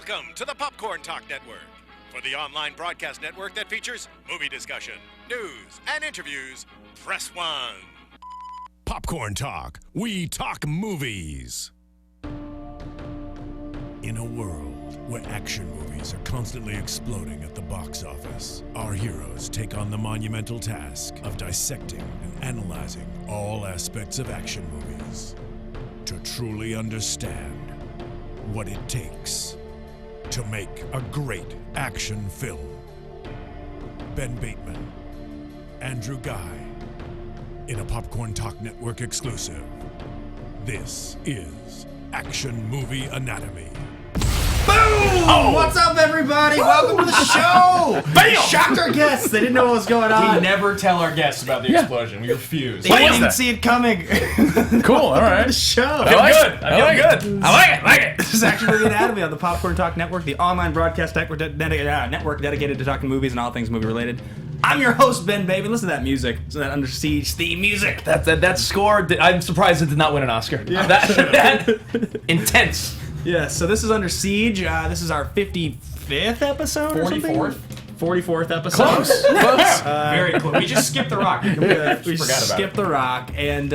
Welcome to the Popcorn Talk Network. For the online broadcast network that features movie discussion, news, and interviews, press 1. Popcorn Talk. We talk movies. In a world where action movies are constantly exploding at the box office, our heroes take on the monumental task of dissecting and analyzing all aspects of action movies to truly understand what it takes to make a great action film. Ben Bateman, Andrew Ghai, in a Popcorn Talk Network exclusive. This is Action Movie Anatomy. Boom! Oh. What's up, everybody? Welcome to the show! Bam! Shocked our guests. They didn't know what was going on. We never tell our guests about the explosion. We refuse. They didn't even see it coming. Cool, all right. The show. I feel good. I feel good. I like it. This is Action Movie Anatomy on the Popcorn Talk Network, the online broadcast network dedicated to talking movies and all things movie-related. I'm your host, Ben Bateman. Listen to that music. Listen to that Under Siege theme music. That score, I'm surprised it did not win an Oscar. Yeah. That intense. Yeah, so this is Under Siege. This is our 55th episode or something? 44th episode. Close. Very close. We just skipped The Rock. We forgot about skipped The Rock. And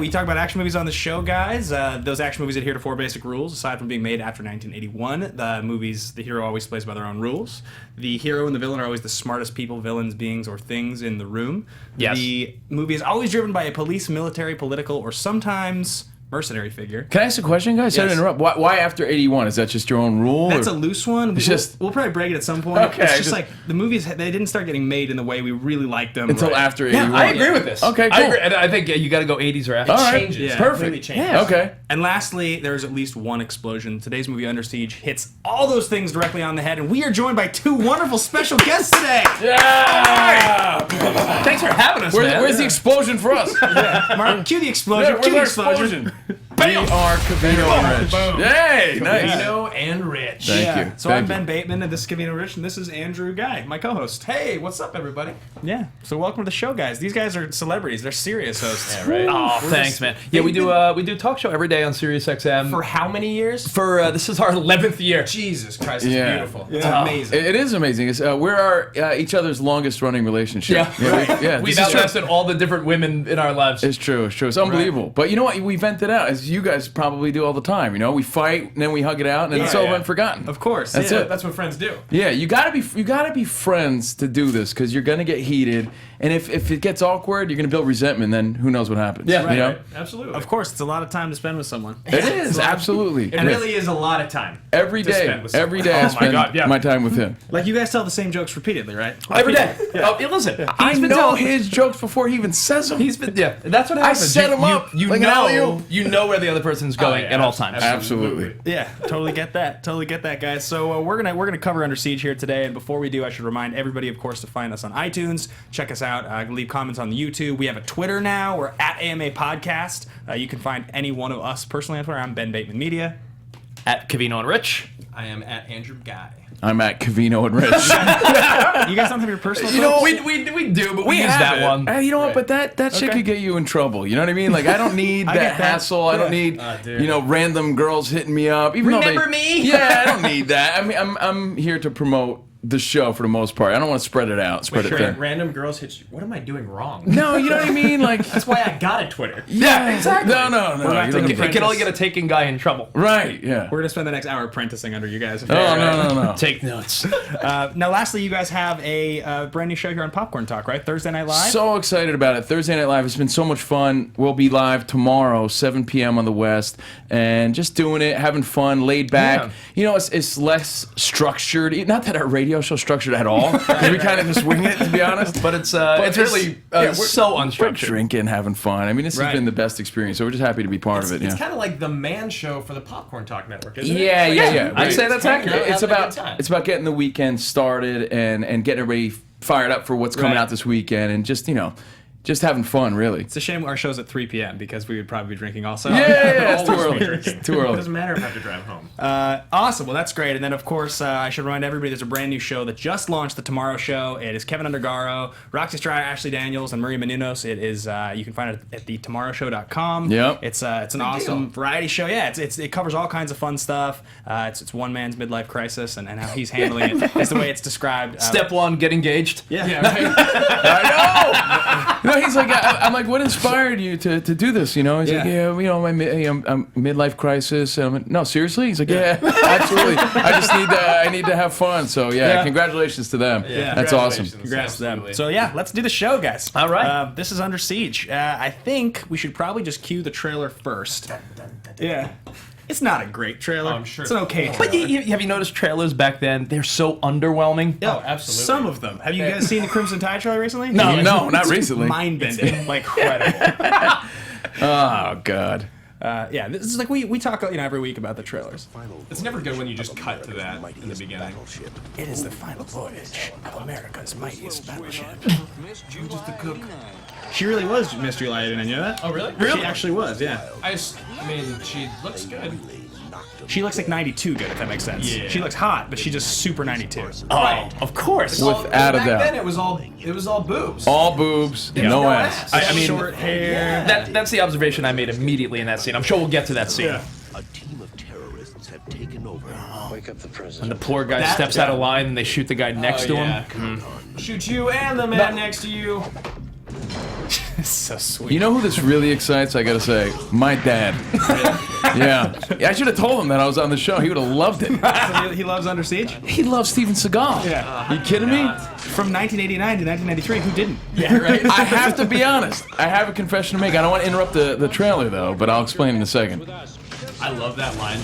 we talk about action movies on the show, guys. Those action movies adhere to 4 basic rules. Aside from being made after 1981, the movies, the hero always plays by their own rules. The hero and the villain are always the smartest people, villains, beings, or things in the room. Yes. The movie is always driven by a police, military, political, or sometimes mercenary figure. Can I ask a question, guys? Sorry to interrupt. Why after 81? Is that just your own rule? That's a loose one. We'll probably break it at some point. Okay, It's just like the movies, they didn't start getting made in the way we really liked them. until after 81. Yeah, I agree with this. Okay, cool. I agree. And I think you got to go 80s or after. All right. Changes. Yeah. Perfect. Changes. Yeah. Okay. And lastly, there's at least one explosion. Today's movie, Under Siege, hits all those things directly on the head, and we are joined by 2 wonderful special guests today. Yeah. Thanks for having us, man. Where's the explosion for us? Mark, cue the explosion. Where's Cue the our explosion. We are Covino and Rich. Boom. Yay, nice. Covino and Rich. Thank you. So I'm Ben Bateman, and this is Covino and Rich, and this is Andrew Ghai, my co-host. Hey, what's up, everybody? Yeah. So welcome to the show, guys. These guys are celebrities. They're serious hosts. Yeah, right. Oh, thanks, man. Yeah, we do a talk show every day on Siriusxm. For how many years? For this is our 11th year. Jesus Christ, it's Yeah. beautiful. It's Oh. amazing. It is amazing. We're each other's longest running relationship. We've This is true. outlasted all the different women in our lives. It's true. It's true. It's unbelievable. But you know what? We vent it out, as you guys probably do all the time. You know, we fight and then we hug it out, and then it's over and forgotten. Of course. That's yeah. it. That's what friends do. Yeah, you gotta be friends to do this, because you're gonna get heated, and if it gets awkward, you're gonna build resentment. Then who knows what happens? Yeah, you right, know? right. Absolutely. Of course, it's a lot of time to spend with someone. It is absolutely. It really is a lot of time. Every to day. spend with Every someone. day I Oh my spend God, yeah. my time with him. Like, you guys tell the same jokes repeatedly, right? Every day. Oh, listen. I He's been know telling his jokes before he even says them. That's what happens. set him up You like an alley-oop. you know where the other person's going yeah, at all times. Absolutely. Yeah, totally get that. Totally get that, guys. So we're gonna cover Under Siege here today, and before we do, I should remind everybody, of course, to find us on iTunes. Check us out. Leave comments on the YouTube. We have a Twitter now. We're at AMA Podcast. You can find any one of us personally on Twitter. I'm Ben Bateman Media. At Covino and Rich. I am at Andrew Ghai. I'm at Covino and Rich. You guys don't have your personal. You know, Twitter? We do, but we use have that it. one. You know what? But that shit could get you in trouble. You know what I mean? Like, I don't need I that get that. hassle. I don't need dude. random girls hitting me up. Even though Remember me? Yeah, I don't need that. I mean, I'm here to promote the show for the most part. I don't want to spread it out. Spread it thin. Random girls hit you. What am I doing wrong? No, you know what I mean? Like, That's why I got a Twitter. yeah, exactly. No. not You don't taking need It can only get a taking guy in trouble. Right, yeah. We're gonna spend the next hour apprenticing under you guys. Oh, no. Take notes. Now, lastly, you guys have a brand new show here on Popcorn Talk, right? Thursday Night Live. So excited about it. Thursday Night Live has been so much fun. We'll be live tomorrow, 7 p.m. on the West, and just doing it, having fun, laid back. Yeah. You know, it's less structured. Not that our radio show's structured at all, because we kind of just wing it, to be honest. But it's really we're so We're unstructured. drinking, having fun. I mean, this Right. has been the best experience, so we're just happy to be part of it. It's Yeah. kind of like the man show for the Popcorn Talk Network, isn't it? Yeah. I'd Right. say that's accurate. It's Having a about good time. it's about getting the weekend started and getting everybody fired up for what's coming Right. out this weekend, and just just having fun, really. It's a shame our show's at 3 p.m. because we would probably be drinking also. Yeah, it's too early. It's too It early. doesn't matter if I have to drive home. Awesome. Well, that's great. And then, of course, I should remind everybody there's a brand new show that just launched, The Tomorrow Show. It is Kevin Undergaro, Roxy Stryer, Ashley Daniels, and Maria Menounos. It is, you can find it at thetomorrowshow.com. Yep. It's an awesome variety show. Yeah, it covers all kinds of fun stuff. It's one man's midlife crisis, and how he's handling it is the way it's described. Step one, get engaged. Yeah. I know. No, he's like, I'm like, what inspired you to do this? You know, he's like, Yeah. my midlife crisis. And I'm like, no, seriously? He's like, yeah, absolutely. I need to have fun. So yeah, congratulations to them. Yeah. That's awesome. Congrats to them. Absolutely. So yeah, let's do the show, guys. All right. This is Under Siege. I think we should probably just cue the trailer first. Yeah. It's not a great trailer. I'm sure it's an okay it's trailer. But have you noticed trailers back then? They're so underwhelming. Oh, absolutely. Some of them. Have you guys seen the Crimson Tide trailer recently? No, not recently. Mind-bending. Like, incredible. Oh God. Yeah, this is like we talk every week about the trailers. It's never good when you just cut to that in the beginning. It is the final voyage of America's mightiest battleship. Just the cook. She really was Miss July, didn't you know that? Oh, really? She actually was, yeah. I mean, she looks good. She looks like 92 good, if that makes sense. Yeah. She looks hot, but she's just super 92. Right. Of course. Without a back doubt. then it was all boobs. All boobs, no ass. I mean, short hair. that's the observation I made immediately in that scene. I'm sure we'll get to that scene. Yeah. A team of terrorists have taken over. Wake up the And president. the poor guy That steps guy. out of line and they shoot the guy next to him. Shoot you and the man next to you. So sweet. You know who this really excites? I gotta say, my dad. Yeah, I should have told him that I was on the show. He would have loved it. So he loves Under Siege? He loves Steven Seagal. Yeah. You kidding me? From 1989 to 1993, who didn't? Yeah, right. I have to be honest. I have a confession to make. I don't want to interrupt the trailer though, but I'll explain in a second. I love that line.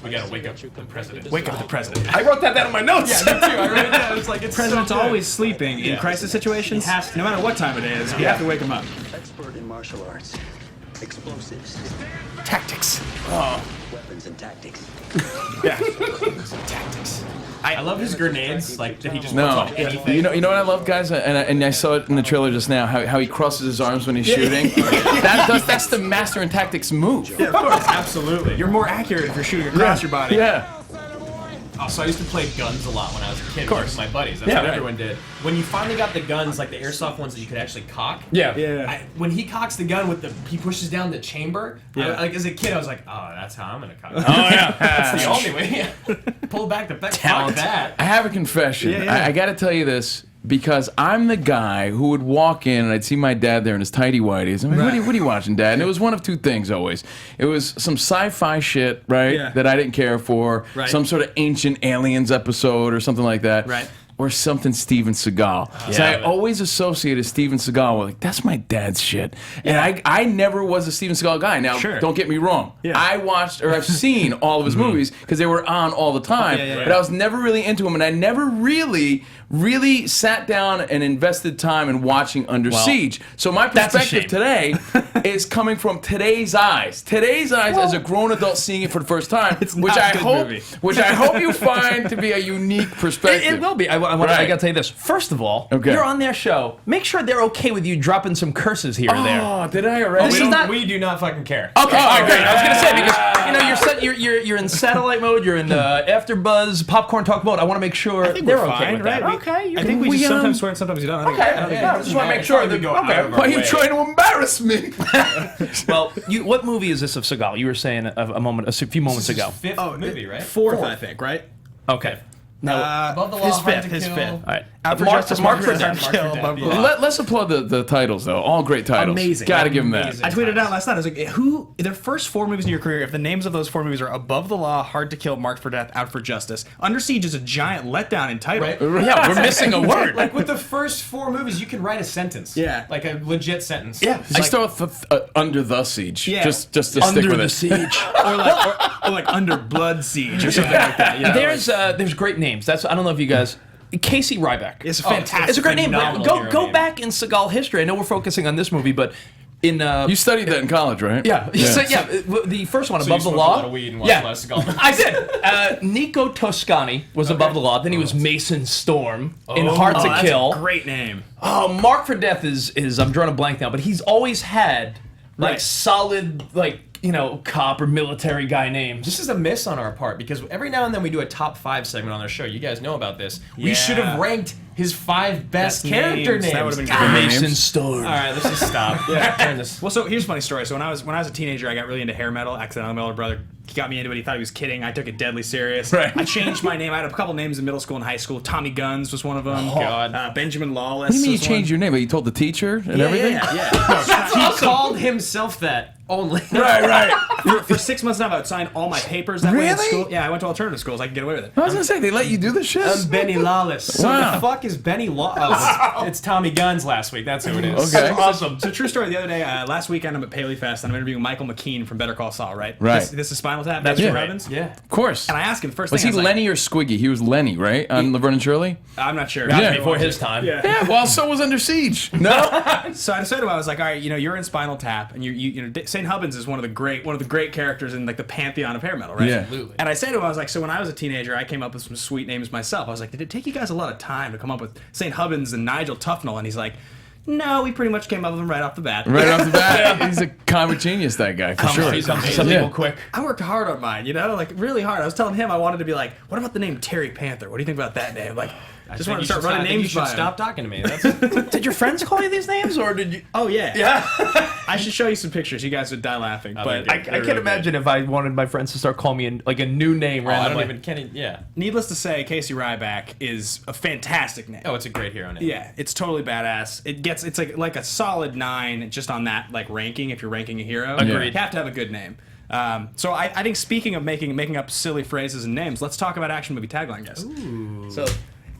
We gotta wake up the president. Wake up the president. I wrote that down in my notes. Yeah, me too. I wrote it down. It's like it's President's so good. always sleeping in crisis situations. He has to. No matter what time it is, you have to wake him up. Expert in martial arts, explosives, Tactics. weapons, and tactics. Yeah. Tactics. I love his grenades, like that he just puts No, on anything. you know what I love, guys, and I saw it in the trailer just now. How he crosses his arms when he's shooting. That's the master in tactics move. Yeah, of course, absolutely. You're more accurate if you're shooting across your body. Yeah. Oh, so I used to play guns a lot when I was a kid. Of course. with my buddies. That's Yeah, what right. everyone did. When you finally got the guns, like the airsoft ones that you could actually cock. Yeah. Yeah. When he cocks the gun with he pushes down the chamber. Yeah. Like as a kid, I was like, oh, that's how I'm gonna cock. Oh yeah. That's the only way. Pull back the back. Fuck that. I have a confession. Yeah, yeah. I got to tell you this because I'm the guy who would walk in and I'd see my dad there in his tighty whities. I'm like, what are you watching, Dad? And it was one of two things always. It was some sci-fi shit, right, Yeah. that I didn't care for. Right. Some sort of ancient aliens episode or something like that. Right. Or something Steven Seagal. So I always associated Steven Seagal with like, that's my dad's shit. And I never was a Steven Seagal guy. Now, Sure. don't get me wrong. Yeah. I watched or I've seen all of his movies because they were on all the time. yeah. But I was never really into him, and I never really sat down and invested time in watching Under Siege. So my that's a perspective today is coming from today's eyes. Today's eyes as a grown adult seeing it for the first time, It's which not a I good hope, movie. which I hope you find to be a unique perspective. It will be. I Right. gotta tell you this. First of all, Okay. you're on their show. Make sure they're okay with you dropping some curses here or there. Oh, did I already? This is not- We do not fucking care. Okay, all right, okay. great. I was gonna say because you're in satellite mode, you're in AfterBuzz popcorn talk mode. I want to make sure I think they're we're okay fine, with right? that. Okay, I think we just sometimes swear and sometimes you don't. I just want to make sure that Why are you trying to embarrass me? Well, what movie is this of Seagal? You were saying a few moments ago. Fifth movie, right? Fourth, I think, right? Okay. Now, Above the law, his hard fifth, to his kill. fifth. all right. Out for Mark justice, Mark Mark for for death. death, kill, Death, above the yeah. law. Let's applaud the titles though. All great titles. Amazing. Gotta give them that. Amazing. I tweeted it out last night. I was like, who, their first 4 movies in your career, if the names of those 4 movies are Above the Law, Hard to Kill, Marked for Death, Out for Justice, Under Siege is a giant letdown in title. Right. Yeah, we're missing a word. Like with the first 4 movies, you can write a sentence. Yeah. Like a legit sentence. Yeah. I start with Under the Siege. Yeah. Just to stick Under with the it. siege. or like Under Blood Siege or something like that. Yeah. There's great names. That's I don't know if you guys. Casey Ryback. It's fantastic. It's a great name. But Phenomenal hero go name. back in Seagal history. I know we're focusing on this movie, but You studied that in college, right? Yeah. So, the first one, So Above you the smoked Law. a lot of weed and watched less golf. I did. Nico Toscani was Above the Law. Then he was Mason Storm in Hard to that's Kill. a great name. Oh, Mark for Death is I'm drawing a blank now, but he's always had Right. solid cop or military guy names. This is a miss on our part because every now and then we do a top 5 segment on our show. You guys know about this. We should have ranked his 5 best character names. That would have been God. great. Mason Storm. All right, let's just stop. Turn this. Well, so here's a funny story. So when I was a teenager, I got really into hair metal. Accidentally, my older brother got me into it. He thought he was kidding. I took it deadly serious. Right. I changed my name. I had a couple names in middle school and high school. Tommy Guns was one of them. Oh, God. Benjamin Lawless. What do you mean you was changed your name? You told the teacher and everything? He called himself that only. Right. For 6 months now, I would sign all my papers that way in Really? school. Yeah, I went to alternative schools. I could get away with it. I was gonna say they let you do this shit. I'm Benny Lawless. So Wow. the fuck is Benny Lawless? It's Tommy Guns last week. That's who it is. Okay. Awesome. So true story. The other day, last weekend, I'm at Paley Fest and I'm interviewing Michael McKean from Better Call Saul. Right. Right. This is Spinal Tap. That's Richard right. Evans. Yeah. Of course. And I asked him first Was thing. he I was Lenny or Squiggy? He was Lenny, right? On Laverne and Shirley? I'm not sure. Yeah. Before his time. Yeah, well, so was Under Siege. No? So I said to him, I was like, all right, you're in Spinal Tap, and St. Hubbins is one of the great characters in like the pantheon of hair metal, right? Yeah. Absolutely. And I said to him, I was like, so when I was a teenager, I came up with some sweet names myself. I was like, did it take you guys a lot of time to come up with St. Hubbins and Nigel Tufnell? And he's like, no, we pretty much came up with them right off the bat. Right off the bat, he's a comic genius, that guy, for sure. He's something Yeah. real quick. I worked hard on mine, like really hard. I was telling him I wanted to be like, what about the name Terry Panther? What do you think about that name? Like, I just wanted to start running names. You should by him. stop talking to me. That's, Did your friends call you these names, or did you? Oh yeah. Yeah. I should show you some pictures. You guys would die laughing. But I can't imagine if I wanted my friends to start calling me a new name I randomly. don't even. Kenny. Yeah. Needless to say, Casey Ryback is a fantastic name. Oh, it's a great hero name. Yeah, it's totally badass. It's like a solid 9 just on that ranking. If you're ranking a hero, Agreed. You have to have a good name. So I think speaking of making up silly phrases and names, let's talk about action movie tagline, guys. Ooh. So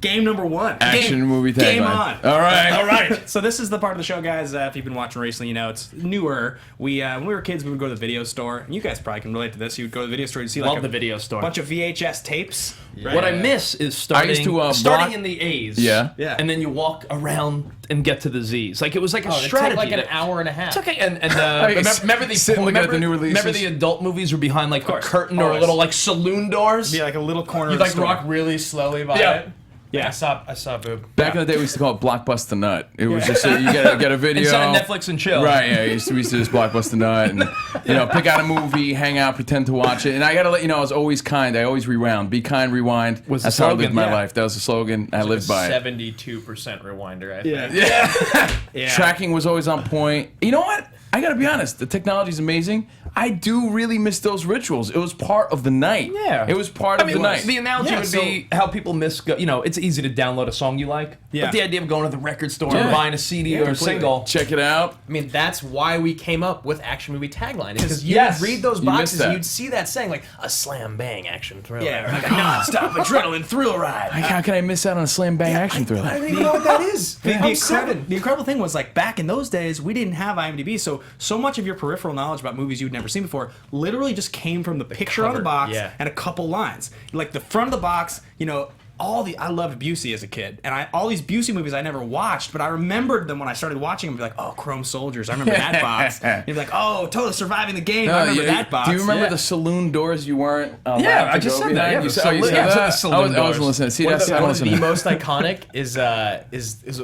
game number 1. Action movie tagline. Game on. All right. All right. So this is the part of the show, guys. If you've been watching recently, you know it's newer. When we were kids, we would go to the video store, and you guys probably can relate to this. You would go to the video store and see Love the video store. bunch of VHS tapes. Right? What I miss is starting used to, starting block- in the A's. Yeah. Yeah. And then you walk around and get to the Z's. Like it was like a Oh, it took strategy. like an that- hour and a half. It's okay. And Yes. remember the Sit and look at the new remember releases. the adult movies were behind like a curtain or a Always. little like saloon doors. Be like a little corner. You of the like store. rock really slowly by Yeah. it. Yeah. I saw boob. Back in the day, we used to call it Blockbuster Nut. It was just you get a video. Instead of Netflix and chill. Right, yeah, we used to just Blockbuster Nut and pick out a movie, hang out, pretend to watch it. And I gotta let you know, I was always kind. I always rewound. Be kind, rewind. Was the That's how I slogan, lived my yeah. life. That was the slogan. I lived by it. 72% rewinder. I think. Yeah. Tracking was always on point. You know what? I gotta be honest. The technology's amazing. I do really miss those rituals. It was part of the night. Yeah. It was part of the night. The analogy would be how people miss. It's easy to download a song you like. Yeah. But the idea of going to the record store Yeah. and buying a CD or a completely. single. Check it out. I mean, that's why we came up with action movie tagline. Because you Yes. would read those You missed boxes that. and you'd see that saying like a slam bang action thriller. Yeah, like a non-stop adrenaline thrill ride. How can I miss out on a slam bang action thriller? I don't even know what that is. The incredible thing was, like, back in those days, we didn't have IMDb, so much of your peripheral knowledge about movies you'd never seen before literally just came from the picture on the cover, box yeah. and a couple lines. Like, the front of the box, I loved Busey as a kid, and all these Busey movies I never watched, but I remembered them when I started watching them. Be like, oh, Chrome Soldiers, I remember that box. And you'd be like, oh, totally surviving the game, I remember that box. Do you remember Yeah. the saloon doors you weren't? Yeah, I just said that. Yeah, You the said, you saloon- said yeah, I said that? the saloon I wasn't doors. listening. See, One that's of I the, don't listen. the most iconic is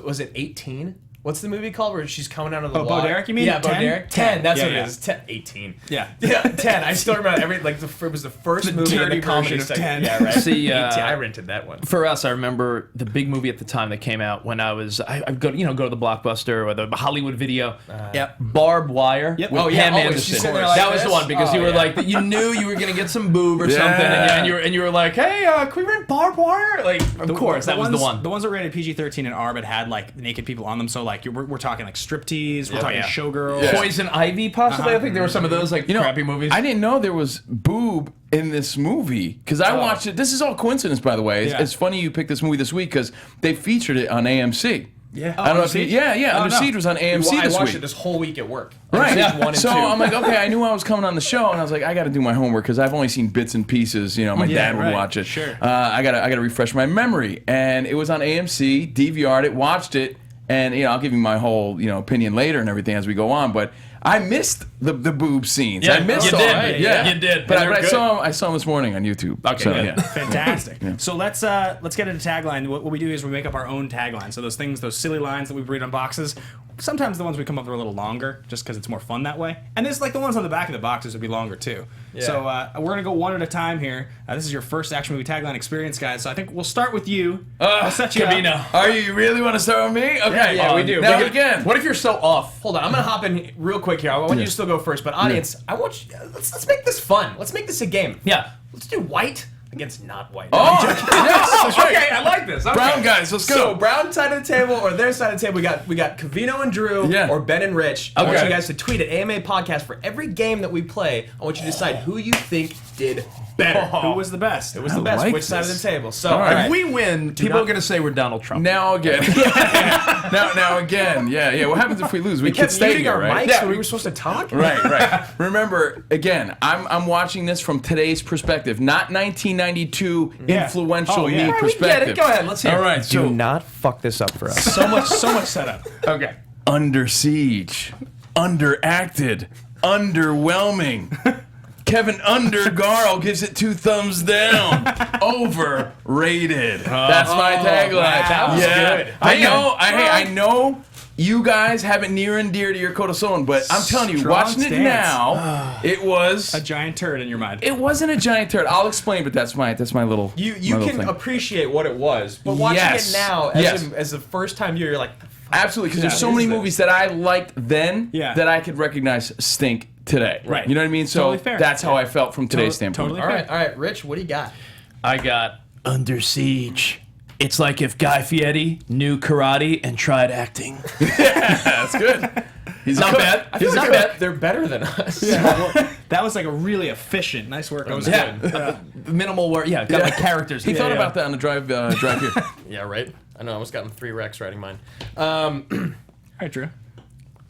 was it 18? What's the movie called where she's coming out of the Oh, Bo water? Derek, you mean? Yeah, Bo 10? Derek. 10. That's Yeah, what yeah. it is. 10, 18. Yeah. Yeah, 10. I still remember it was the first movie in dirty the comedy version of section. 10. Yeah, right. See, 18. I rented that one. For us, I remember the big movie at the time that came out when I'd go to the Blockbuster or the Hollywood Video. Yep. Barbed Wire. Yep. With Oh, yeah, Pam always. Anderson. She's sitting there like that was the this? one because Oh, you were yeah. like you knew you were gonna get some boob or something, and you were like, hey, can we rent Barbed Wire? Like, of course, that was the one. The ones that were rated PG-13 and R but had like naked people on them. So like we're talking like striptease, we're talking yeah. showgirls. Poison Ivy, possibly. I think there were some of those crappy movies. I didn't know there was boob in this movie because I watched it. This is all coincidence, by the way. It's, Yeah. it's funny you picked this movie this week because they featured it on AMC. Yeah. I don't know if you, yeah. Under no. Siege was on AMC I this watched week. it this whole week at work. Right. Season 1 and So 2. I'm like, okay, I knew I was coming on the show, and I was like, I got to do my homework because I've only seen bits and pieces. My dad would right. watch it. Sure. I gotta refresh my memory, and it was on AMC. DVR'd it, watched it, And I'll give you my whole opinion later and everything as we go on. But I missed the boob scenes. Yeah, I missed you all did. that. Yeah, you did. But And they're I saw him this morning on YouTube. Okay, so, good. yeah. Fantastic. So let's get into tagline. What we do is we make up our own tagline. So those silly lines that we read on boxes. Sometimes the ones we come up with are a little longer, just because it's more fun that way. And this, like the ones on the back of the boxes, would be longer too. Yeah. So we're gonna go one at a time here. This is your first action movie tagline experience, guys. So I think we'll start with you. I'll set you Covino. up. Are you really want to start with me? Okay. Yeah, we do. Now But again. What if you're so off? Hold on, I'm gonna hop in real quick here. I want you to still go first, but audience, I want you. Let's make this fun. Let's make this a game. Yeah. Let's do white against not white. Oh, yes, that's right. Okay, I like this. Okay. Brown guys, let's go. So brown side of the table or their side of the table, we got Covino and Drew Yeah. or Ben and Rich. I want Okay. you guys to tweet at AMA Podcast for every game that we play. I want you to decide who you think did better. Who was the best? It was the best. like Which side of this. the table? So All right. If we win, people not- are going to say we're Donald Trump. Now again. now again. Yeah. What happens if we lose? We can kept stay muting here, our right? mics when we were supposed to talk. Right. Remember, again, I'm watching this from today's perspective, not 1992 influential Oh, yeah. me All right, we get perspective. it. Go ahead. Let's hear All it. right. Do So not fuck this up for us. So much setup. Okay. Under siege, underacted, underwhelming. Kevin Undergarl gives it 2 thumbs down. Overrated. That's my tagline. That was good. I know you guys have it near and dear to your corazón, but I'm telling you, Strong watching it stance. now, it was. A giant turd in your mind. It wasn't a giant turd. I'll explain, but that's my little. You my little can thing. appreciate what it was, but watching Yes. it now Yes. as the first time you're like, Absolutely, because there's Yeah, so it many is this. movies that I liked then Yeah. that I could recognize stink today. Right. You know what I mean? So Totally fair. that's how I felt from today's standpoint. totally all right, Rich, what do you got? I got Under Siege. It's like if Guy Fieri knew karate and tried acting. That's good. He's Not a cook. bad. I feel It's like not bad. they're better than us. That was like a really efficient. Nice work. That was Yeah. Minimal work. Yeah, got like characters. He thought Yeah. about that on the drive here. Yeah, right. I know. I almost gotten 3 wrecks writing mine. All right, Drew.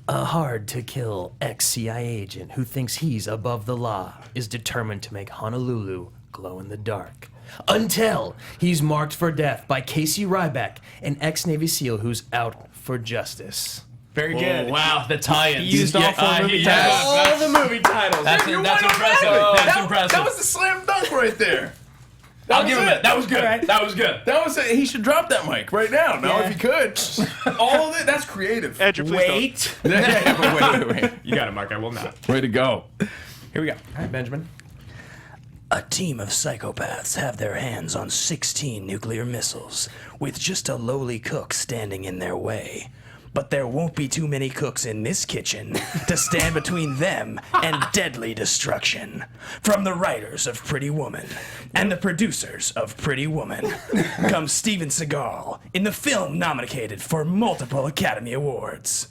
A hard-to-kill ex-CIA agent who thinks he's above the law is determined to make Honolulu glow in the dark. Until he's marked for death by Casey Ryback, an ex-Navy SEAL who's out for justice. Very good. Oh, wow, the tie-ins. He used all 4 movie titles. All the movie titles. That's impressive. That's impressive. That was the slam dunk right there. I'll give him it. That was good. All right. That was good. That was it. He should drop that mic right now. Now, if he could. All of it. That's creative. Andrew, please Wait. Yeah, but wait. You got it, Mark. I will not. Way to go. Here we go. All right, Benjamin. A team of psychopaths have their hands on 16 nuclear missiles, with just a lowly cook standing in their way. But there won't be too many cooks in this kitchen to stand between them and deadly destruction. From the writers of Pretty Woman and the producers of Pretty Woman comes Steven Seagal in the film nominated for multiple Academy Awards,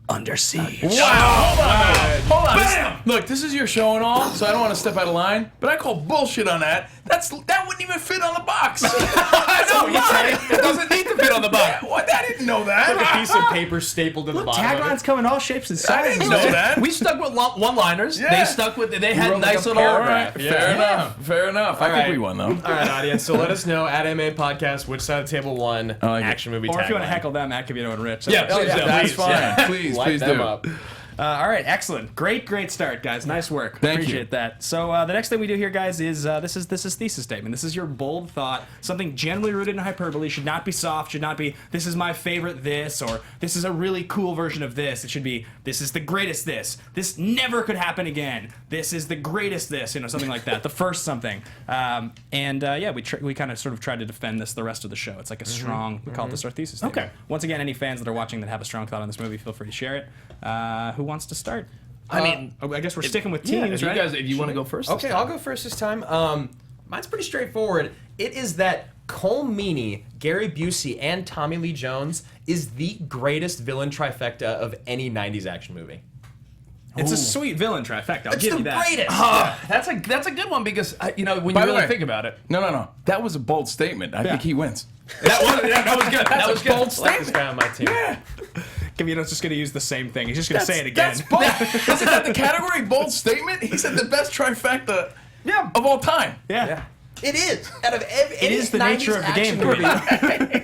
Under Siege. Hold on. Bam! Look, this is your show and all, so I don't want to step out of line, but I call bullshit on that. That wouldn't even fit on the box. I know, It doesn't need to fit on the box. What? I didn't know that. A piece of paper stapled to the bottom. Taglines come in all shapes and I sizes. didn't know that. We stuck with one-liners. Yeah. They stuck with. They had wrote like nice a little. paragraph. Fair enough. I think right. we won, though. All right, audience. So let us know at MA Podcast which side of the table won like it. action movie Or if you want to tagline. heckle them, at Covino and Rich. Yeah, please, That's please. fine. Yeah. Please Light them do. up. All right, excellent. Great start, guys. Nice work. Thank you. Appreciate that. So the next thing we do here, guys, is this is thesis statement. This is your bold thought. Something generally rooted in hyperbole. Should not be soft. Should not be, this is my favorite this, or this is a really cool version of this. It should be, this is the greatest this. This never could happen again. This is the greatest this. Something like that. The first something. We kind of sort of tried to defend this the rest of the show. It's like a strong, we call this our thesis statement. Okay. Once again, any fans that are watching that have a strong thought on this movie, feel free to share it. Who wants to start? I mean, I guess we're sticking with teams, if right? if you want to go first. Okay, I'll go first this time. Mine's pretty straightforward. It is that Cole Meany, Gary Busey, and Tommy Lee Jones is the greatest villain trifecta of any 90s action movie. It's a sweet villain trifecta. I'll give you that. Greatest. That's a good one because when By you the really way- think about it, No. That was a bold statement. I think he wins. that was good. That was good. Bold I like this guy on my team. Covino's just going to use the same thing. He's just going to say it again. That's bold. Isn't that the category bold statement? He said the best trifecta of all time. Yeah. It is. Out of it is the nature of the game.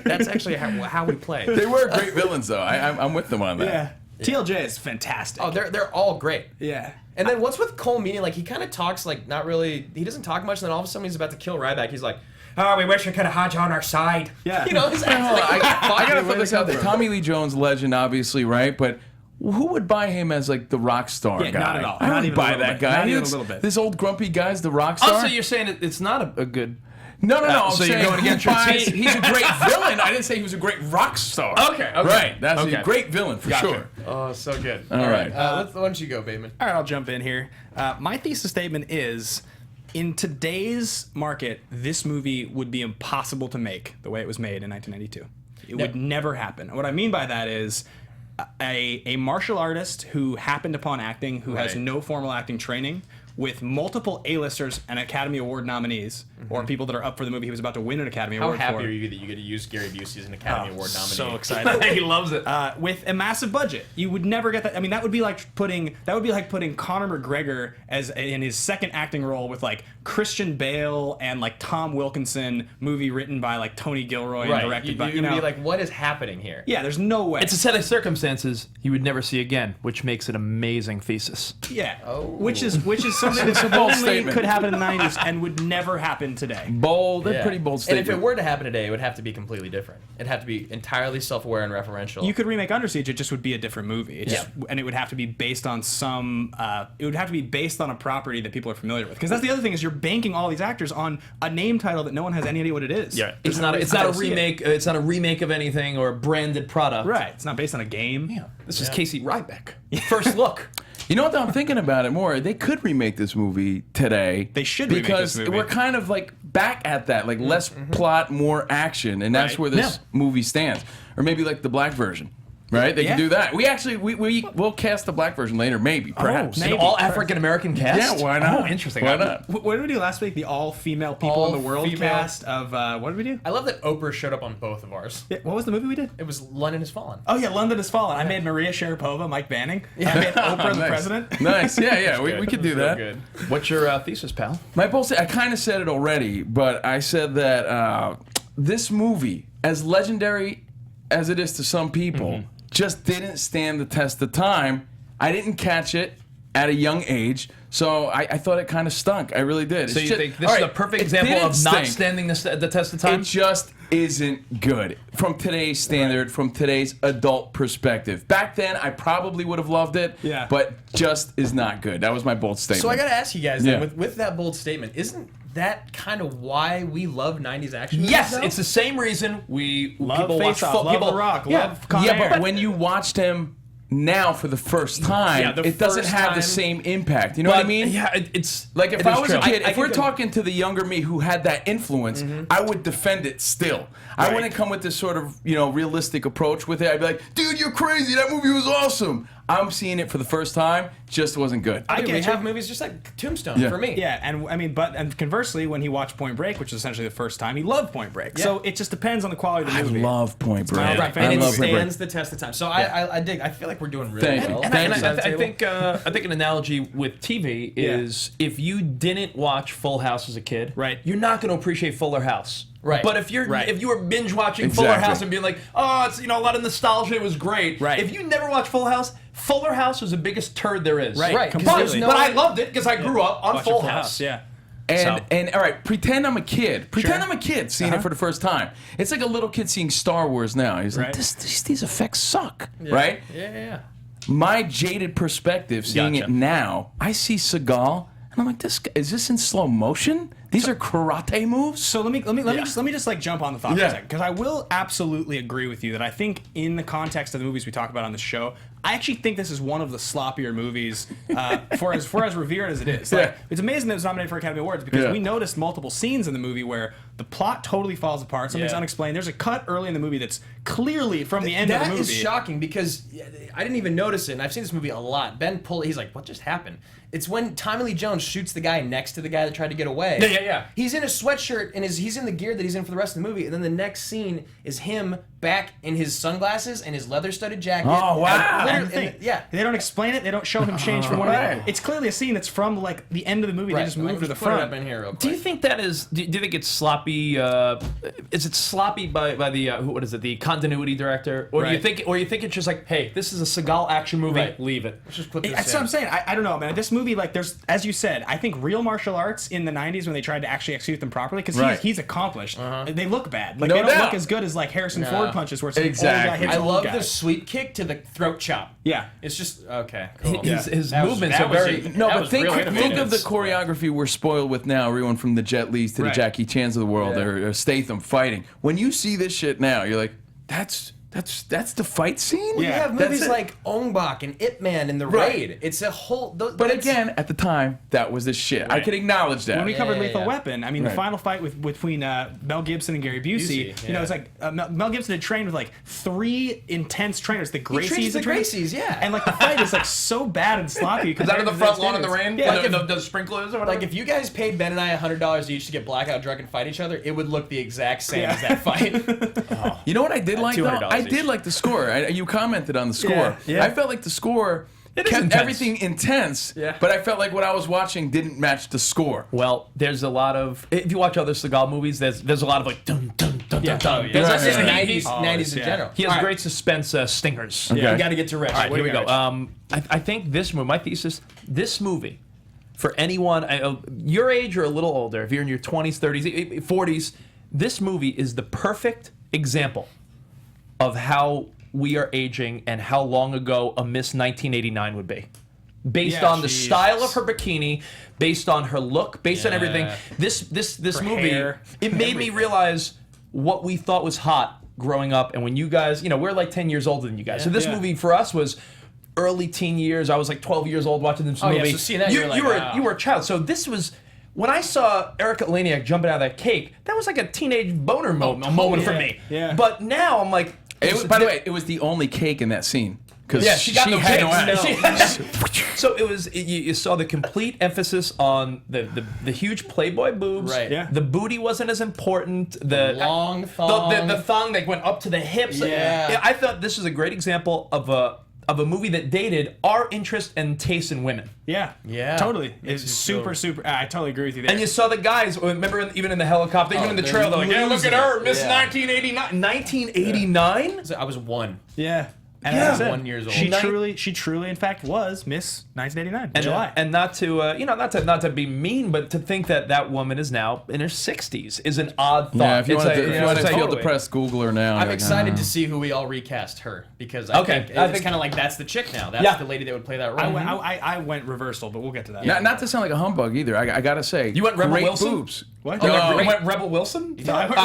That's actually how we play. They were great villains, though. I'm with them on that. Yeah. TLJ is fantastic. Oh, they're all great. Yeah. And then what's with Cole Meany? Like, he kind of talks like not really. He doesn't talk much. And then all of a sudden he's about to kill Ryback. He's like, "Oh, we wish we could have had you on our side." Yeah. You know, he's I gotta put this out there. Tommy Lee Jones, legend, obviously, right? But who would buy him as like the rock star Yeah, guy? not at all. I Not would even a buy little that bit. guy. Not even a It's- little bit. This old grumpy guy's the rock star. Also, you're saying it's not a good. No. I'm so you're saying going against who your buys- team. He's a great villain. I didn't say he was a great rock star. Okay. Right. That's Okay. a great villain for Gotcha. sure. Oh, so good. All right. Why don't you go, Bateman? All right, I'll jump in here. My thesis statement is, in today's market, this movie would be impossible to make the way it was made in 1992. It would never happen. What I mean by that is a martial artist who happened upon acting, who has Right. no formal acting training, with multiple A-listers and Academy Award nominees, or people that are up for the movie he was about to win an Academy How Award for. happy are you that you get to use Gary Busey as an Academy Award nominee? So excited. He loves it. With a massive budget, you would never get that. I mean, that would be like putting Conor McGregor as in his second acting role with like Christian Bale and like Tom Wilkinson, movie written by like Tony Gilroy and Right. directed by You'd be like, what is happening here? yeah, there's no way. It's a set of circumstances you would never see again, which makes it amazing thesis. yeah, which is something that bold only statement. could happen in the 90s and would never happen today. Bold. Yeah. Pretty bold And statement. if it were to happen today, it would have to be completely different. It'd have to be entirely self-aware and referential. You could remake Under Siege; it just would be a different movie. And it would have to be based on some. It would have to be based on a property that people are familiar with. Because that's the other thing is you're banking all these actors on a name title that no one has any idea what it is. It's not a remake. It's not a remake of anything or a branded product. Right. It's not based on a game. Yeah. This is Casey Ryback. First look. You know what? Though, I'm thinking about it more. They could remake this movie today. They should remake because this movie. we're kind of like back at that, like less plot, more action, and that's Right. where this movie stands. Or maybe like the black version. Right? They Yeah. can do that. We actually we'll cast the black version later, maybe, perhaps. maybe. An all African American cast. Yeah, why not? Oh, interesting. Why not? What did we do last week? The all-female people in the world All-female. cast of what did we do? I love that Oprah showed up on both of ours. Yeah, what was the movie we did? It was London Has Fallen. Oh yeah, London Has Fallen. I made Maria Sharapova, Mike Banning. I made Oprah the Nice. president. Nice. Yeah. We could do that. Good. What's your thesis, pal? My bold I kind of said it already, but I said that this movie, as legendary as it is to some people, just didn't stand the test of time. I didn't catch it at a young age, so I thought it kind of stunk. I really did. So It's you just- think this all is right, a perfect it example didn't of not stink. standing the test of time? It just isn't good from today's standard, from today's adult perspective. Back then, I probably would have loved it, Yeah. but just is not good. That was my bold statement. So I got to ask you guys, Yeah. then, with that bold statement, isn't that kind of why we love 90s action movies, Yes, though? it's the same reason we Love people watch Face Off, fo- love people The Rock, yeah, love Con Yeah, Air. but when you watched him now for the first time, Yeah, the it doesn't first have time- the same impact. You know what I mean? Yeah, it's Like if it I is was a true. kid, I if we're think talking to the younger me who had that influence, I would defend it still. I wouldn't come with this sort of realistic approach with it. I'd be like, dude, you're crazy. That movie was awesome. I'm seeing it for the first time. Just wasn't good. Dude, we get you. have movies just like Tombstone Yeah. for me. Yeah, and I mean, and conversely, when he watched Point Break, which was essentially the first time, he loved Point Break. So it just depends on the quality of the I movie. love Point Break. my Right, I and it love Point Break. stands the test of time. So I dig. I feel like we're doing really Thank you. well. And Thank you. I think an analogy with TV is if you didn't watch Full House as a kid, Right. you're not going to appreciate Fuller House. Right. But if you were binge watching Exactly. Fuller House and being like, oh, it's a lot of nostalgia, it was great. Right. If you never watched Full House, Fuller House was the biggest turd there is. Right, Right, 'cause But, completely. but I loved it because I grew up on Watching Full House. Yeah. And all right, pretend I'm a kid. Pretend I'm a kid seeing it for the first time. It's like a little kid seeing Star Wars now. He's like, Right. these effects suck, right? Yeah. My jaded perspective, seeing Gotcha. it now, I see Seagal, and I'm like, is this in slow motion? These are karate moves. So let me just like jump on the thought for Yeah. a second, because I will absolutely agree with you that I think in the context of the movies we talk about on the show, I actually think this is one of the sloppier movies for as revered as it is. Like, Yeah. it's amazing that it was nominated for Academy Awards because Yeah. we noticed multiple scenes in the movie where the plot totally falls apart, something's Yeah. unexplained. There's a cut early in the movie that's clearly from the end of the That movie. is shocking because I didn't even notice it. And I've seen this movie a lot. Ben pulled. He's like, "What just happened?" It's when Tommy Lee Jones shoots the guy next to the guy that tried to get away. Yeah. He's in a sweatshirt and he's in the gear that he's in for the rest of the movie. And then the next scene is him back in his sunglasses and his leather-studded jacket. Oh, wow. They don't explain it. They don't show him change from one right. It's clearly a scene that's from like the end of the movie. Right. They just move to the Put it up front. in here real quick. Do you think that is? Do you think it's sloppy? Is it sloppy by the what is it? The continuity director, or do you think it's just like, hey, this is a Seagal action movie, Right. leave it. Let's just put this That's in. what I'm saying. I don't know, man. This movie, like, there's, as you said, I think real martial arts in the 90s when they tried to actually execute them properly, because Right. he's accomplished. They look bad. Like, No they don't doubt. look as good as, like, Harrison No. Ford punches where it's like, Exactly. old guy hits I old love guy. the sweep kick to the throat chop. Yeah. It's just, okay, cool. His That was- movements that are was very. it. No, That but was think really of the innovative. choreography we're spoiled with now. Everyone from the Jet Lis to the Right. Jackie Chans of the world, Yeah. or Statham fighting. When you see this shit now, you're like, that's the fight scene. You have That's movies it. like Ong Bak and Ip Man and The Right. Raid. It's a whole. But again, at the time, that was the shit. I Right. can acknowledge that. When we covered yeah, Lethal yeah. Weapon, I mean, Right. the final fight between Mel Gibson and Gary Busey, Busey, you know, yeah. it's like Mel Gibson had trained with like 3 intense trainers, the Gracies. trains the had trained- Gracies, yeah. And like the fight is like so bad and sloppy. Is that in the front lawn in the rain? Yeah, Like, like the sprinklers or whatever? Like if you guys paid Ben and I $100 each to get blackout drunk and fight each other, it would look the exact same Yeah. as that fight. You know what I did like though? $200 I each. did like the score. You commented on the score. Yeah. I felt like the score is kept intense. everything intense, Yeah. but I felt like what I was watching didn't match the score. Well, there's a lot of. If you watch other Seagal movies, there's a lot of like dun dun dun dun dun. yeah. There's Right, a- Just right, right. 90s, 90s in yeah. general. He has All right. great suspense stingers. Okay. You got to get to Rich. All right, What here do we you go. got, I think this movie, my thesis, this movie, for anyone your age or a little older, if you're in your 20s, 30s, 40s, this movie is the perfect example of how we are aging and how long ago a Miss 1989 would be. Based Yeah, on the Jesus. style of her bikini, based on her look, based on Yeah. everything. This Her movie, hair, it made me realize what we thought was hot growing up. And when you guys, we're like 10 years older than you guys. So this Yeah. movie for us was early teen years. I was like 12 years old watching this Oh, yeah, movie. so seeing that, you, you're like, you were wow. you were a child. So this was when I saw Erica Laniak jumping out of that cake. That was like a teenage boner moment for me. Yeah. But now I'm like, By the way, it was the only cake in that scene. Because yeah, she got no had cakes. no No. So it was. You saw the complete emphasis on the huge Playboy boobs. Right. Yeah. The booty wasn't as important. The long thong. The thong that went up to the hips. Yeah. I thought this was a great example of a movie that dated our interest and taste in women. Yeah. Yeah. Totally. Makes It's you super, feel- super. I totally agree with you there. And you saw the guys. Remember, even in the helicopter, even in the they're trail, they're like, "Yeah, look at her, losing it." Miss Yeah. 1989." 1989. I was 1. yeah. And Yeah. as I said, 1 years old. She truly, in fact, was Miss 1989 in July. And not to not to be mean, but to think that woman is now in her 60s is an odd thought. Yeah, if you It's want like, to, you know, it's like- feel depressed, Google her now. I'm You're like, excited "Ah." to see who we all recast her because I Okay, think I it's think- kind of like that's the chick now. That's Yeah. the lady that would play that role. I went reversal, but we'll get to that. Not to sound like a humbug either. I gotta say, You went Rebel great Wilson? boobs. What? You No. went Rebel Wilson? I went-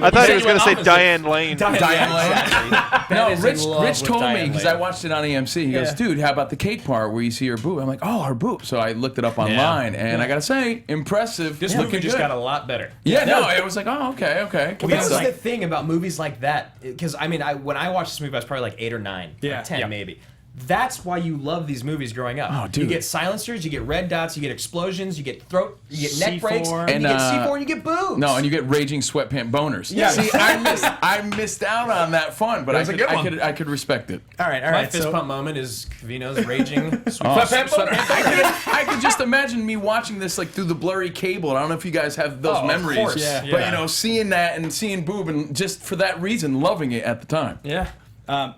I thought he was going to say opposite. Diane Lane. Diane Lane. No, is in love Rich with told me Diane because Lane. I watched it on EMC. He goes, Yeah. "Dude, how about the cake part where you see her boob?" I'm like, "Oh, her boob." So I looked it up online, and I gotta say, impressive. This looking movie just good. got a lot better. Yeah, no, it was like, oh, okay. Well, that's It's like- the thing about movies like that, because I mean, when I watched this movie, I was probably like 8 or 9, Yeah. or 10 Yeah. maybe. That's why you love these movies growing up. Oh, dude. You get silencers, you get red dots, you get explosions, you get you get neck C4. breaks, and And, you get C4 and you get boobs. No, and you get raging sweatpant boners. Yeah. See, I missed out on that fun, but was a good one. I could respect it. All right. My fist pump moment is Covino's raging Sweatpants? I could just imagine me watching this like through the blurry cable. I don't know if you guys have those Oh, of memories, course. Yeah. but you know, seeing that and seeing boob and just for that reason, loving it at the time. Yeah.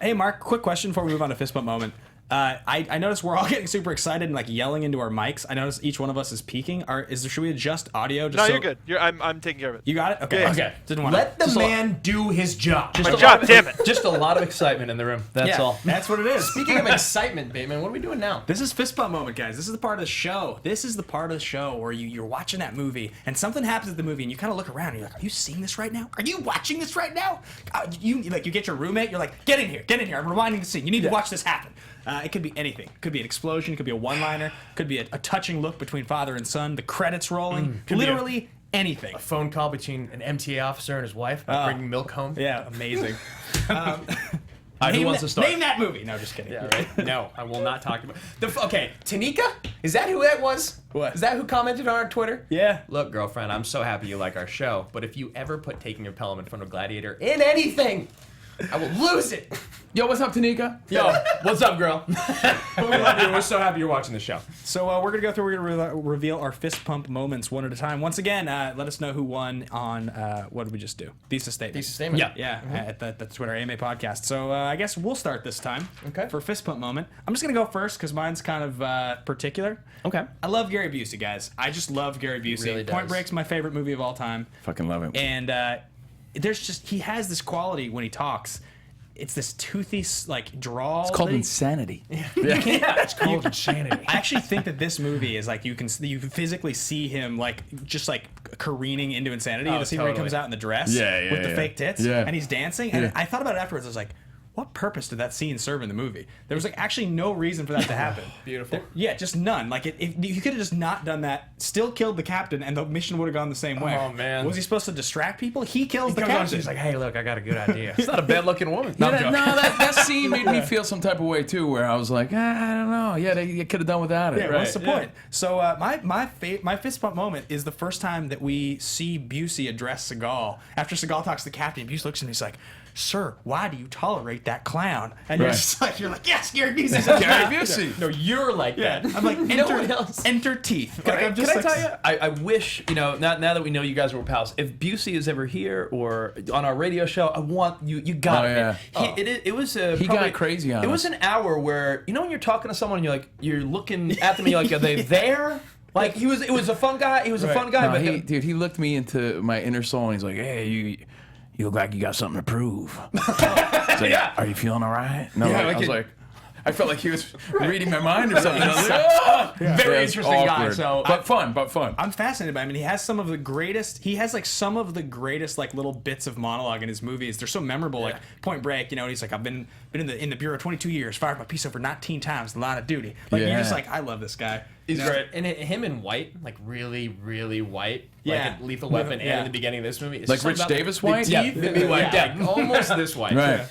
Hey, Mark, quick question before we move on to fist bump moment. I noticed we're all getting super excited and like yelling into our mics. I noticed each one of us is peaking. Should we adjust audio? Just No, so- you're good. I'm taking care of it. You got it? Okay. Yeah. Okay. Didn't want Let the to. man do his job. My job, damn it. Just a lot of excitement in the room. That's Yeah, all. that's what it is. Speaking of excitement, Bateman, what are we doing now? This is fist bump moment, guys. This is the part of the show. This is the part of the show where you're watching that movie and something happens at the movie and you kind of look around and you're like, "Are you seeing this right now? Are you watching this right now?" You get your roommate. You're like, "Get in here, get in here. I'm rewinding the scene. You need to watch this happen." It could be anything. It could be an explosion. It could be a one-liner. It could be a touching look between father and son. The credits rolling. Literally anything. Phone call between an MTA officer and his wife about bringing milk home. Yeah, amazing. Who wants to start? Name that movie. No, just kidding. Yeah, right? No, I will not talk about. Okay, Tanika? Is that who that was? What? Is that who commented on our Twitter? Yeah. Look, girlfriend, I'm so happy you like our show, but if you ever put Taking Your Pelham in front of Gladiator in anything, I will lose it. Yo, what's up, Tanika? Yo, what's up, girl? We love you. We're so happy you're watching the show. So we're gonna go through. We're gonna reveal our fist pump moments one at a time. Once again, let us know who won on what did we just do? Thesis statement. Thesis statement. Yeah. Yeah, at the Twitter AMA podcast. So I guess we'll start this time. Okay. For fist pump moment, I'm just gonna go first because mine's kind of particular. Okay. I love Gary Busey, guys. I just love Gary Busey. really Point does. Break's my favorite movie of all time, Fucking love him. and he has this quality when he talks. It's this toothy like drawl. It's called that he- insanity. Yeah, it's called insanity. I actually think that this movie is like you can physically see him like just like careening into insanity. Oh, The scene where he totally. comes out in the dress with the fake tits and he's dancing. And I thought about it afterwards. I was like, what purpose did that scene serve in the movie? There was like actually no reason for that to happen. Beautiful. Yeah, just none. Like if you could have just not done that, still killed the captain, and the mission would have gone the same way. Oh, man. Was he supposed to distract people? He kills the Comes on, captain. she's like, hey, look, I got a good idea. She's not a bad-looking woman. No, I'm joking. that scene made me feel some type of way too, where I was like, I don't know. Yeah, they could have done without it. Yeah, what's the point? So my fist bump moment is the first time that we see Busey address Seagal. After Seagal talks to the captain, Busey looks at him and he's like, "Sir, why do you tolerate that clown?" And Right. you're like, yes, Gary Busey. Gary Busey. No, you're like that. I'm like, No one else. enter teeth. Can Like, I, I'm just can I like, tell you? I wish, now that we know you guys were pals, if Busey is ever here or on our radio show, I want you got Oh, it. yeah. It was He probably, got crazy on It was us. an hour where, when you're talking to someone and you're looking at them and you're like, are they there? Like, it was a fun guy. He was a fun guy. No, but he looked me into my inner soul and he's like, hey, you look like you got something to prove. It's like, Yeah. Are you feeling all right? No, Yeah, I like was it- like, I felt like he was reading my mind or something. I was like, "Ah!" Very Yeah, it's interesting guy, awkward. so- but fun. I'm fascinated by him, and he has some of the greatest. He has like some of the greatest like little bits of monologue in his movies. They're so memorable. Like Point Break, and he's like, I've been in the bureau 22 years, fired my piece over 19 times, the line of duty. Like you're just Yeah. like, I love this guy. He's You know? great. And him in white, like really, really white. Yeah. Like a Lethal Weapon Yeah. and in the beginning of this movie. It's Like just something Rich about Davis the white? teeth, the white. Yeah, like almost this white. Right.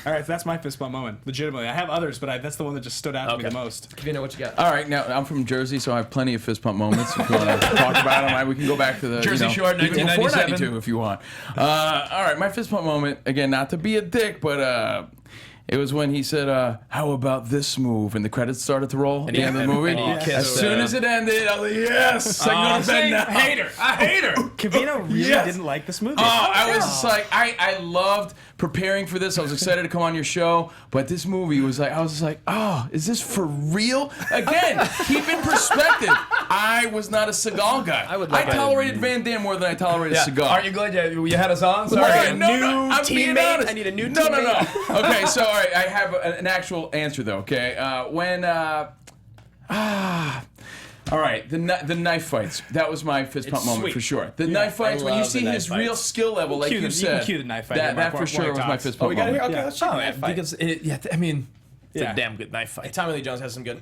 All right, so that's my fist bump moment. Legitimately, I have others, but that's the one that just stood out to me the most. Kavina, what you got? All right, now I'm from Jersey, so I have plenty of fist pump moments. If you want to talk about them, we can go back to the Jersey Shore, even before 1997. 92 if you want. All right, my fist pump moment again, not to be a dick, but it was when he said, "How about this move?" and the credits started to roll at the end of the movie. and he As kissed, soon as it ended, I was like, "Yes, I can go to bed now." I hate her. Kavino really Yes. didn't like this movie. Oh, I was just like, I loved preparing for this. I was excited to come on your show, but this movie was like, I was just like, oh, is this for real? Again, keep in perspective. I was not a Seagal guy. I tolerated Van Damme more than I tolerated Seagal. Aren't you glad you had us on? Sorry. Right, no, I'm being teammate. honest. I need a new No. teammate. Okay, so all right, I have an actual answer though. Okay, all right, the knife fights. That was my fist pump moment sweet. for sure. The knife fights, when you love the see knife his real fights. skill level, like Cue you the- you said, can cue the knife fight here, that Mark, for sure while was he my talks. fist Oh, pump we got it moment. here? Okay, let's check the knife fight. Because it's a damn good knife fight. Tommy Lee Jones has some good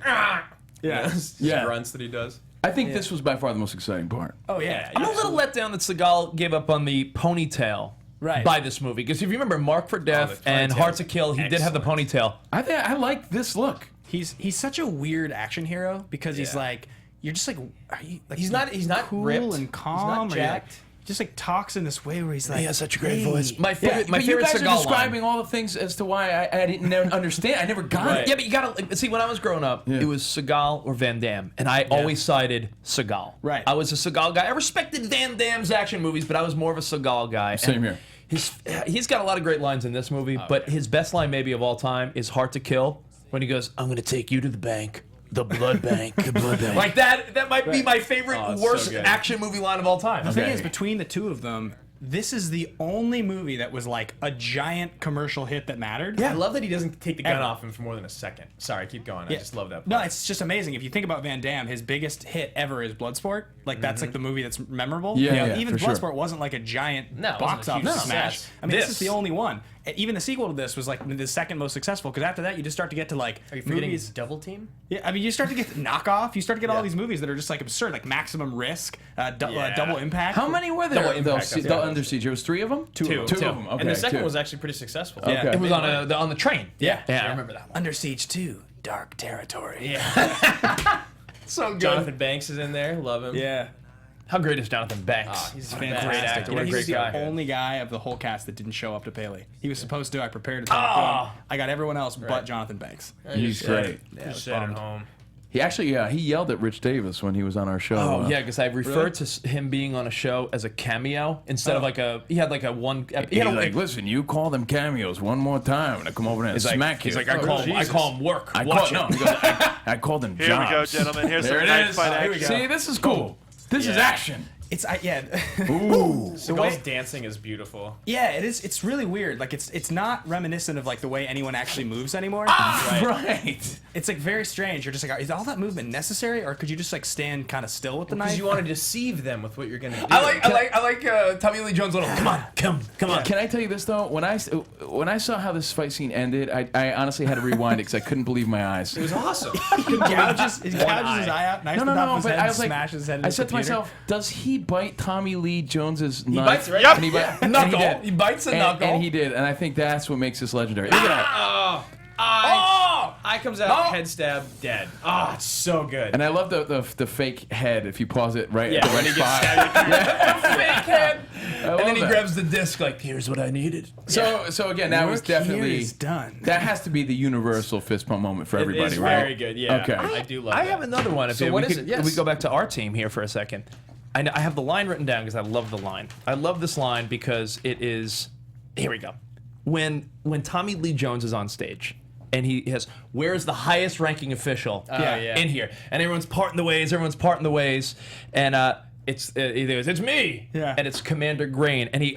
Yeah. Yeah. grunts that he does. I think this was by far the most exciting part. Oh yeah. I'm a little let down that Seagal gave up on the ponytail Right. by this movie. Because if you remember Mark for Death the and ponytail Heart to Kill, he did have the excellent. ponytail. I like this look. He's such a weird action hero because he's Yeah. like, you're just like, are you, like He's not cool ripped. and He's calm. not or you're like- jacked. just like talks in this way where he's like, such a great "Hey." voice. My favorite, my but you favorite guys are Seagal describing line. all the things as to why I didn't understand. I never got it. Yeah, but you gotta see. When I was growing up, it was Seagal or Van Damme, and I always sided Seagal. Right. I was a Seagal guy. I respected Van Damme's action movies, but I was more of a Seagal guy. Same And here. He's got a lot of great lines in this movie, but his best line maybe of all time is "Heart to Kill" when he goes, "I'm gonna take you to the bank." The blood bank. The blood bank. Like that might be my favorite, Oh, it's worst so good. action movie line of all time. The thing is, between the two of them, this is the only movie that was like a giant commercial hit that mattered. I love that he doesn't take the gun Ever. off him for more than a second. Sorry, keep going. I just love that. No, part. it's just amazing. If you think about Van Damme, his biggest hit ever is Bloodsport. Like that's like the movie that's memorable. Yeah, yeah, Even for sure. Bloodsport wasn't like a giant No, it box wasn't a huge office smash. success. I mean, this is the only one. even the sequel to this was like the second most successful because after that you just start to get to like Are you forgetting movies. Double Team? Yeah, I mean you start to get knockoff. You start to get all these movies that are just like absurd, like Maximum Risk, Double Impact. How many were there? Double Impact, The Under Siege. There was 3 of them. Two. Two of them. Okay. And the second two. was actually pretty successful. Yeah. Okay. It was on the train. Yeah. I remember that one. Under Siege 2, Dark Territory. Yeah. So good. Jonathan Banks is in there. Love him. Yeah. How great is Jonathan Banks? Oh, he's Fantastic. great actor. What a He's great the guy. only guy of the whole cast that didn't show up to Paley. He was supposed to. I prepared to talk to him. I got everyone else but Jonathan Banks. He's great. Just sit at home. He actually, he yelled at Rich Davis when he was on our show. Oh yeah, because I referred to him being on a show as a cameo instead of he had like a one. He He's had like, listen, you call them cameos one more time, and I come over there and smack you. He's like, I call him work. I Watch call, it. no, he goes, I call them Here jobs. we go, gentlemen. Here's There some it knife is. fight Here we action. go. See, this is cool. This is action. It's yeah. Seagal's dancing is beautiful. Yeah, it is. It's really weird. Like it's not reminiscent of like the way anyone actually moves anymore. Right. It's like very strange. You're just like, is all that movement necessary, or could you just like stand kind of still with the knife? Because you want to deceive them with what you're gonna do. I like Tommy Lee Jones. Come on. Can I tell you this though? When I saw how this fight scene ended, I honestly had to rewind it because I couldn't believe my eyes. It was awesome. He gouges his eye out, knifes the top of his but head, I was like, smashes his head. I said to myself, does he bite Tommy Lee Jones's knife? bites it right Yep. And he bite, Knuckle. and He bites a and, knuckle. and he did, and I think that's what makes this legendary. Look at that. Eye comes out, head stab, dead. Oh, it's so good. And I love the fake head if you pause it right Yeah, at the when right he gets spot. stabbed. Fake head. I love And then he that. grabs the disc like, here's what I needed. So again, that was Work here definitely is done. that has to be the universal fist pump moment for everybody, It is right? very good. Yeah. Okay. I do love I that. have another one. So what is it? Yes. We go back to our team here for a second. I have the line written down because I love the line. I love this line because it is. Here we go. When Tommy Lee Jones is on stage and he has, where's the highest ranking official in here? And everyone's parting the ways, and he goes, it's me, and it's Commander Grain, and he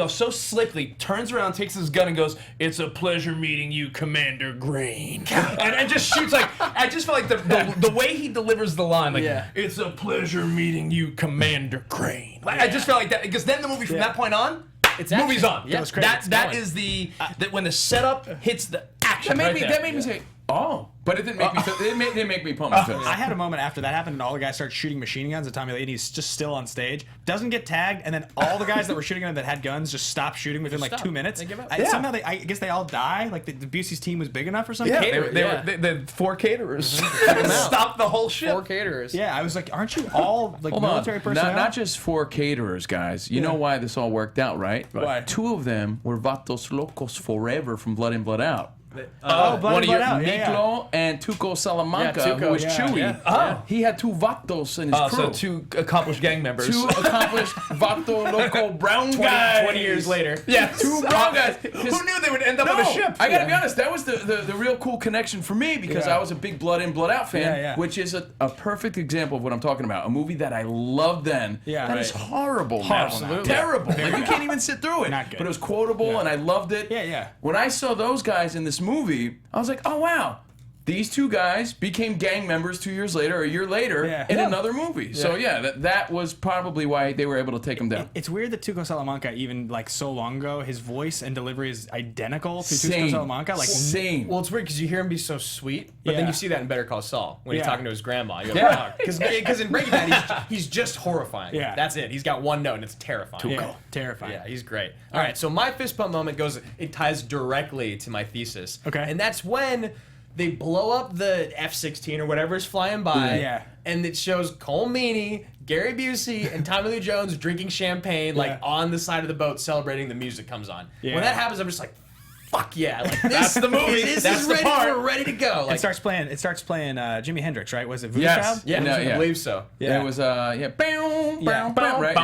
so slickly turns around, takes his gun, and goes, it's a pleasure meeting you, Commander Grain, and just shoots like, I just feel like the way he delivers the line, like, it's a pleasure meeting you, Commander Grain. Like, I just felt like that because then the movie from that point on. It's Movie's action. on. Yeah, That is the that when the setup hits the action. That made me say, oh, but it didn't make me. It didn't make me pump my fist. I had a moment after that happened, and all the guys start shooting machine guns at Tommy Lee, and he's just still on stage. Doesn't get tagged, and then all the guys that were shooting at him that had guns just stop shooting within like 2 minutes. They give up. Somehow, I guess they all die. Like the Busey's team was big enough or something. Yeah, they were the 4 caterers stopped the whole ship. 4 caterers. Yeah, I was like, aren't you all like Hold military on, personnel? not just 4 caterers, guys. You know why this all worked out, right? Why? 2 of them were Vatos Locos Forever from Blood In, Blood Out. Blood One In, of your Blood Out, yeah. Miklo and Tuco Salamanca, Yeah, Tuco, who was yeah, Chewy. yeah. He had 2 Vatos in his crew. So 2 accomplished gang members. 2 accomplished Vato Loco brown guys. 20 years later. Yeah, 2 brown guys. Who knew they would end up on a ship? I gotta be honest, that was the real cool connection for me because I was a big Blood In, Blood Out fan, Yeah, yeah. which is a perfect example of what I'm talking about. A movie that I loved then. Yeah, that is right. horrible Horrible now. now. Terrible. Like you can't even sit through it. Not good. But it was quotable and I loved it. Yeah, yeah. When I saw those guys in this movie, I was like, oh wow. These 2 guys became gang members 2 years later, or a year later, in another movie. So that was probably why they were able to take him down. It's weird that Tuco Salamanca, even like so long ago, his voice and delivery is identical to Tuco Salamanca. Like, Same. Well, it's weird because you hear him be so sweet, but then Yeah. you see that in Better Call Saul when he's Yeah. talking to his grandma. You go, Yeah. Because in Breaking Bad, he's just horrifying. Yeah. That's it. He's got one note and it's terrifying. yeah, terrifying. Yeah, he's great. All right, so my fist pump moment it ties directly to my thesis. Okay. And that's when they blow up the F-16 or whatever is flying by. Yeah. And it shows Cole Meany, Gary Busey, and Tommy Lee Jones drinking champagne like on the side of the boat celebrating. The music comes on. Yeah. When that happens, I'm just like, fuck yeah. Like, That's the movie. This That's is the ready. part. We're ready to go. Like, It starts playing Jimi Hendrix, right? Was it Voodoo Yes. Child? yeah, No, I yeah. believe so. Yeah. It was bow, Yeah. right?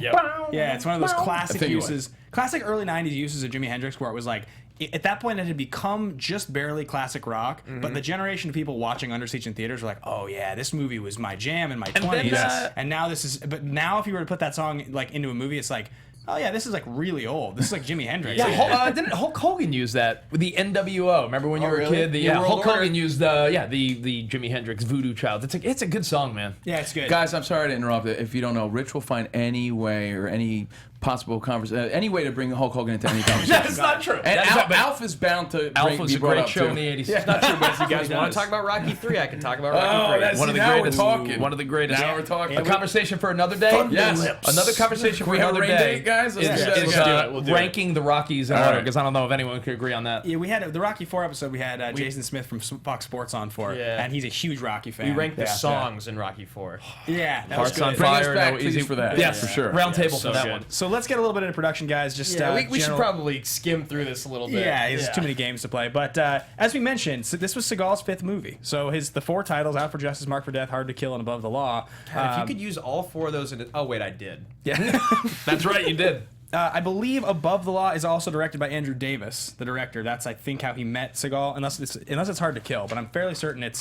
Yeah. Yeah, it's one of those I classic think it uses, classic early '90s uses of Jimi Hendrix, where it was like, at that point, it had become just barely classic rock. But the generation of people watching Under Siege in theaters were like, "Oh yeah, this movie was my jam in my 20s." And now this is. But now, if you were to put that song like into a movie, it's like, oh yeah, this is like really old. This is like Jimi Hendrix. Yeah, didn't Hulk Hogan use that with the NWO? Remember when you were really? a kid? New World Hulk Order? Hogan used the Jimi Hendrix Voodoo Child. It's a good song, man. Yeah, it's good. Guys, I'm sorry to interrupt. If you don't know, Rich will find any way or any possible conversation. Any way to bring Hulk Hogan into any conversation. That's not true. And That is not- Alf is bound to Alf be was a brought great up, show too. in the 80s. It's not true, but if you guys want to talk about Rocky 3, I can talk about Rocky 3. that's One of the now greatest. we're talking. One of the greatest. Now we're talking. A conversation for another day. Yes. Another conversation Can for we have a another rain day. date, guys? Let's Is, do that is, again. We'll do it. ranking the Rockies in All order, right. because I don't know if anyone could agree on that. Yeah, we had the Rocky 4 episode. We had Jason Smith from Fox Sports on for, Yeah. and he's a huge Rocky fan. We ranked the Yeah. songs in Rocky 4. Yeah, that was Hearts good. on Bring us Fire, back, no please, easy for that. Yes, for sure. Round table so for that good. one. So let's get a little bit into production, guys. Just Yeah, we should general- probably skim through this a little bit. Yeah, there's too many games to play. But as we mentioned, so this was Seagal's 5th movie. So the 4 titles: Out for Justice, Marked for Death, Hard to Kill, and Above the Law. God, if you could use all 4 of those in oh wait, I did. Yeah. That's right, you did. I believe Above the Law is also directed by Andrew Davis, the director. That's, I think, how he met Seagal, unless it's Hard to Kill. But I'm fairly certain it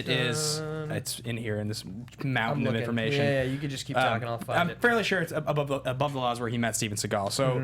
is. It's in here in this mountain of information. Yeah, you could just keep talking. I'll find I'm it. fairly sure it's Above the Law is where he met Steven Seagal. So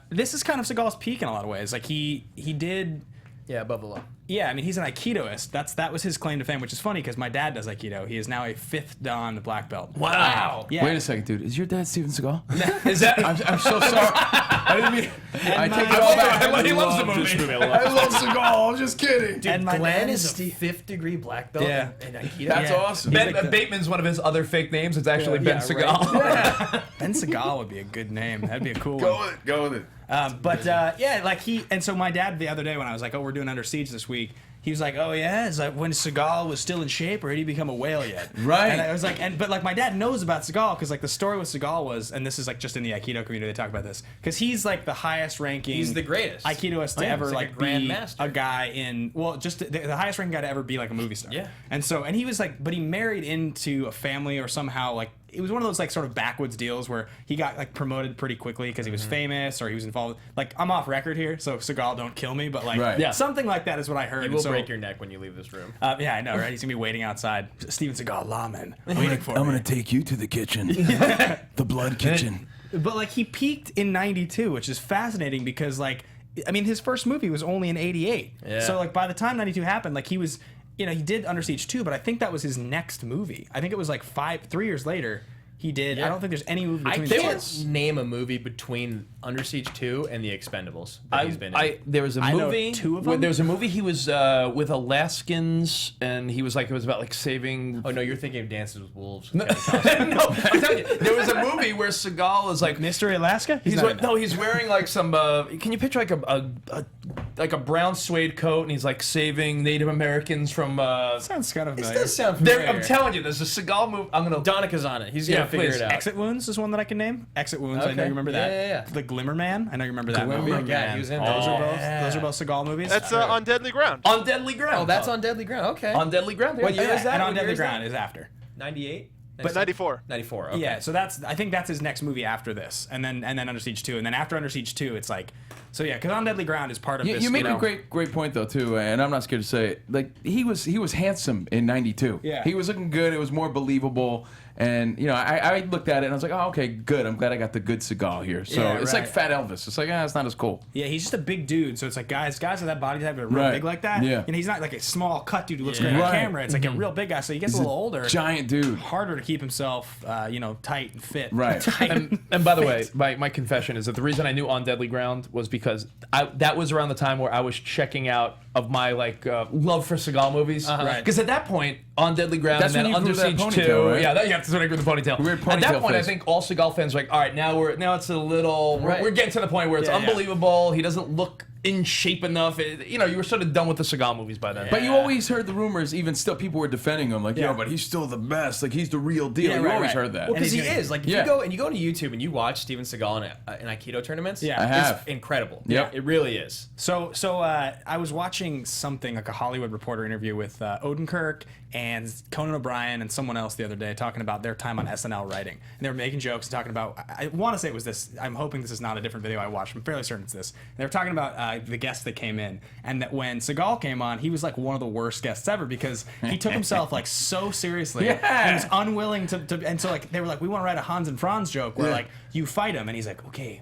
this is kind of Seagal's peak in a lot of ways. Like he did. Yeah, Above the Law. Yeah, I mean, he's an Aikidoist. That was his claim to fame, which is funny because my dad does Aikido. He is now a 5th Dan black belt. Wow. Yeah. Wait a second, dude. Is your dad Steven Seagal? Is that? I'm so sorry. I didn't mean. I take it all back. He loves the movie. I love Seagal. I'm just kidding. Dude, And my Glenn dad is is a 5th degree black belt Yeah. in Aikido. That's Yeah. awesome. Bateman's one of his other fake names. It's actually Ben Yeah, Seagal. Ben Seagal would be a good name. That'd be a cool Go one. with it. Go with it. Yeah, like and so my dad the other day when I was like, oh, we're doing Under Siege this week, he was like, oh yeah, it's like when Seagal was still in shape, or had he become a whale yet? Right. And I was like, but like my dad knows about Seagal because like the story with Seagal was, and this is like just in the Aikido community they talk about this, because he's like the highest ranking. He's the greatest. Aikidoist to ever he's like like a be grandmaster. a guy in just the highest ranking guy to ever be like a movie star. Yeah. And he was like, but he married into a family or somehow like. It was one of those like sort of backwoods deals where he got like promoted pretty quickly because he was famous or he was involved. Like I'm off record here, so Seagal don't kill me, but like Right. Yeah. something like that is what I heard. You And will so, break your neck when you leave this room. yeah, I know, right? He's gonna be waiting outside. Steven Seagal, lawman, waiting for I'm me. gonna take you to the kitchen. The blood kitchen. But like he peaked in '92, which is fascinating because like, I mean, his first movie was only in '88. Yeah. So like by the time '92 happened, like he was, he did Under Siege 2, but I think that was his next movie. I think it was like 3 years later. He did. Yeah. I don't think there's any movie I between the two. can't name a movie between Under Siege 2 and The Expendables that he's been in. There was a I know movie. 2 of them? There was a movie he was with Alaskans, and he was like, it was about like saving. Oh no, you're thinking of Dances with Wolves. No, I'm telling you, there was a movie where Seagal is like, Mystery Alaska? he's not like, in that. no, he's wearing like some. Can you picture like a brown suede coat, and he's like saving Native Americans from. Sounds kind of This familiar. does sound familiar. I'm telling you, there's a Seagal movie. I'm gonna. Donika's on it. He's gonna Yeah, figure please. it out. Exit Wounds is one that I can name. Exit Wounds, I know Okay. you remember that. Yeah. The Glimmer Man, I know you remember that movie. Oh my God, he was in those that. are both Yeah. those are both Seagal movies. That's on Deadly Ground. On Deadly Ground. Oh, that's on Deadly Ground. Okay. On Deadly Ground. What yeah. year is that? And On What year Deadly is that? Ground is after. 98? But 94. 94. Okay. Yeah, so I think that's his next movie after this, and then Under Siege 2, and then after Under Siege 2, it's like, so yeah, because On Deadly Ground is part of this. You make know, a great point though too, and I'm not scared to say it. Like he was handsome in '92. Yeah. He was looking good. It was more believable, and I looked at it and I was like, oh, okay, good. I'm glad I got the good Seagal here. So Yeah, it's right. like Fat Elvis. It's like it's not as cool. Yeah, he's just a big dude, so it's like guys with that body type are real Right. big like that. Yeah. And he's not like a small cut dude who looks great on Right. camera. It's like a real big guy, so he gets a little older. Giant dude. Harder to keep himself, tight and fit. Right. And by the way, my confession is that the reason I knew On Deadly Ground was because that was around the time where I was checking out of my love for Seagal movies. Right. Because at that point, On Deadly Ground That's and when then you Under grew that Siege 2, ponytail, right? yeah, that's when I grew the ponytail. Weird At that ponytail point, I face. think all Seagal fans are like, all right, now it's a little Right. we're getting to the point where it's Yeah, yeah. unbelievable. He doesn't look in shape enough. You were sort of done with the Seagal movies by then. But you always heard the rumors, even still, people were defending him, like, Yeah. yo, but he's still the best. Like, he's the real deal. Yeah, you right, always right. heard that. Well, because he And he's is. Like, if Yeah. you go to YouTube and you watch Steven Seagal in Aikido tournaments, Yeah. I have. it's incredible. Yep. It really is. So I was watching something like a Hollywood Reporter interview with Odenkirk and Conan O'Brien and someone else the other day talking about their time on SNL writing, and they were making jokes and talking about. I want to say it was this. I'm hoping this is not a different video I watched. I'm fairly certain it's this. And they were talking about the guests that came in, and that when Seagal came on, he was like one of the worst guests ever because he took himself like so seriously Yeah. and was unwilling to. And so like they were like, we want to write a Hans and Franz joke where like you fight him, and he's like, okay.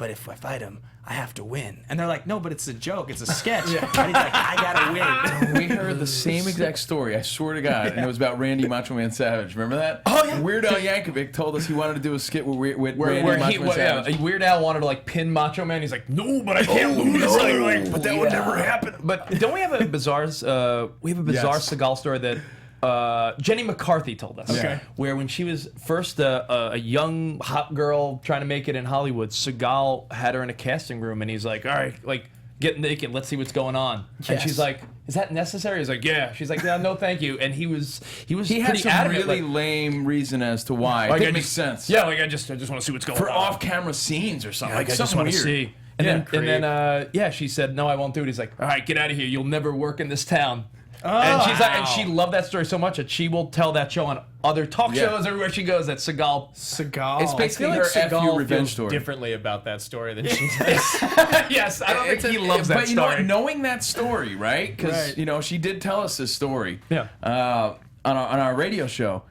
but if I fight him, I have to win. And they're like, no, but it's a joke. It's a sketch. And he's like, I gotta win. We heard the same exact story, I swear to God, and it was about Randy Macho Man Savage. Remember that? Oh, yeah. Weird Al Yankovic told us he wanted to do a skit with Randy Where Macho Man Savage. Weird Al wanted to like pin Macho Man. He's like, no, but I can't lose. But that would never happen. But don't we have a bizarre? Seagal story that Jenny McCarthy told us. Okay. Where when she was first a young hot girl trying to make it in Hollywood, Seagal had her in a casting room, and he's like, all right, like, get naked, let's see what's going on. And she's like, is that necessary? He's like, yeah. She's like, no, thank you. And he Had pretty some adamant, really like, lame reason as to why. Like, It makes sense. Yeah, like I just want to see what's going For on. off-camera scenes or something. Like, I just something want to weird. see. And then she said, no, I won't do it. He's like, all right, get out of here. You'll never work in this town. And she's like, and she loved that story so much that she will tell that show on other talk shows everywhere she goes. That Seagal. It's basically her F.U. revenge story. Differently about that story than she does. Yes, I don't think he loves that but you know story. what? Knowing that story, right? Because you know she did tell us this story. Yeah. On our radio show,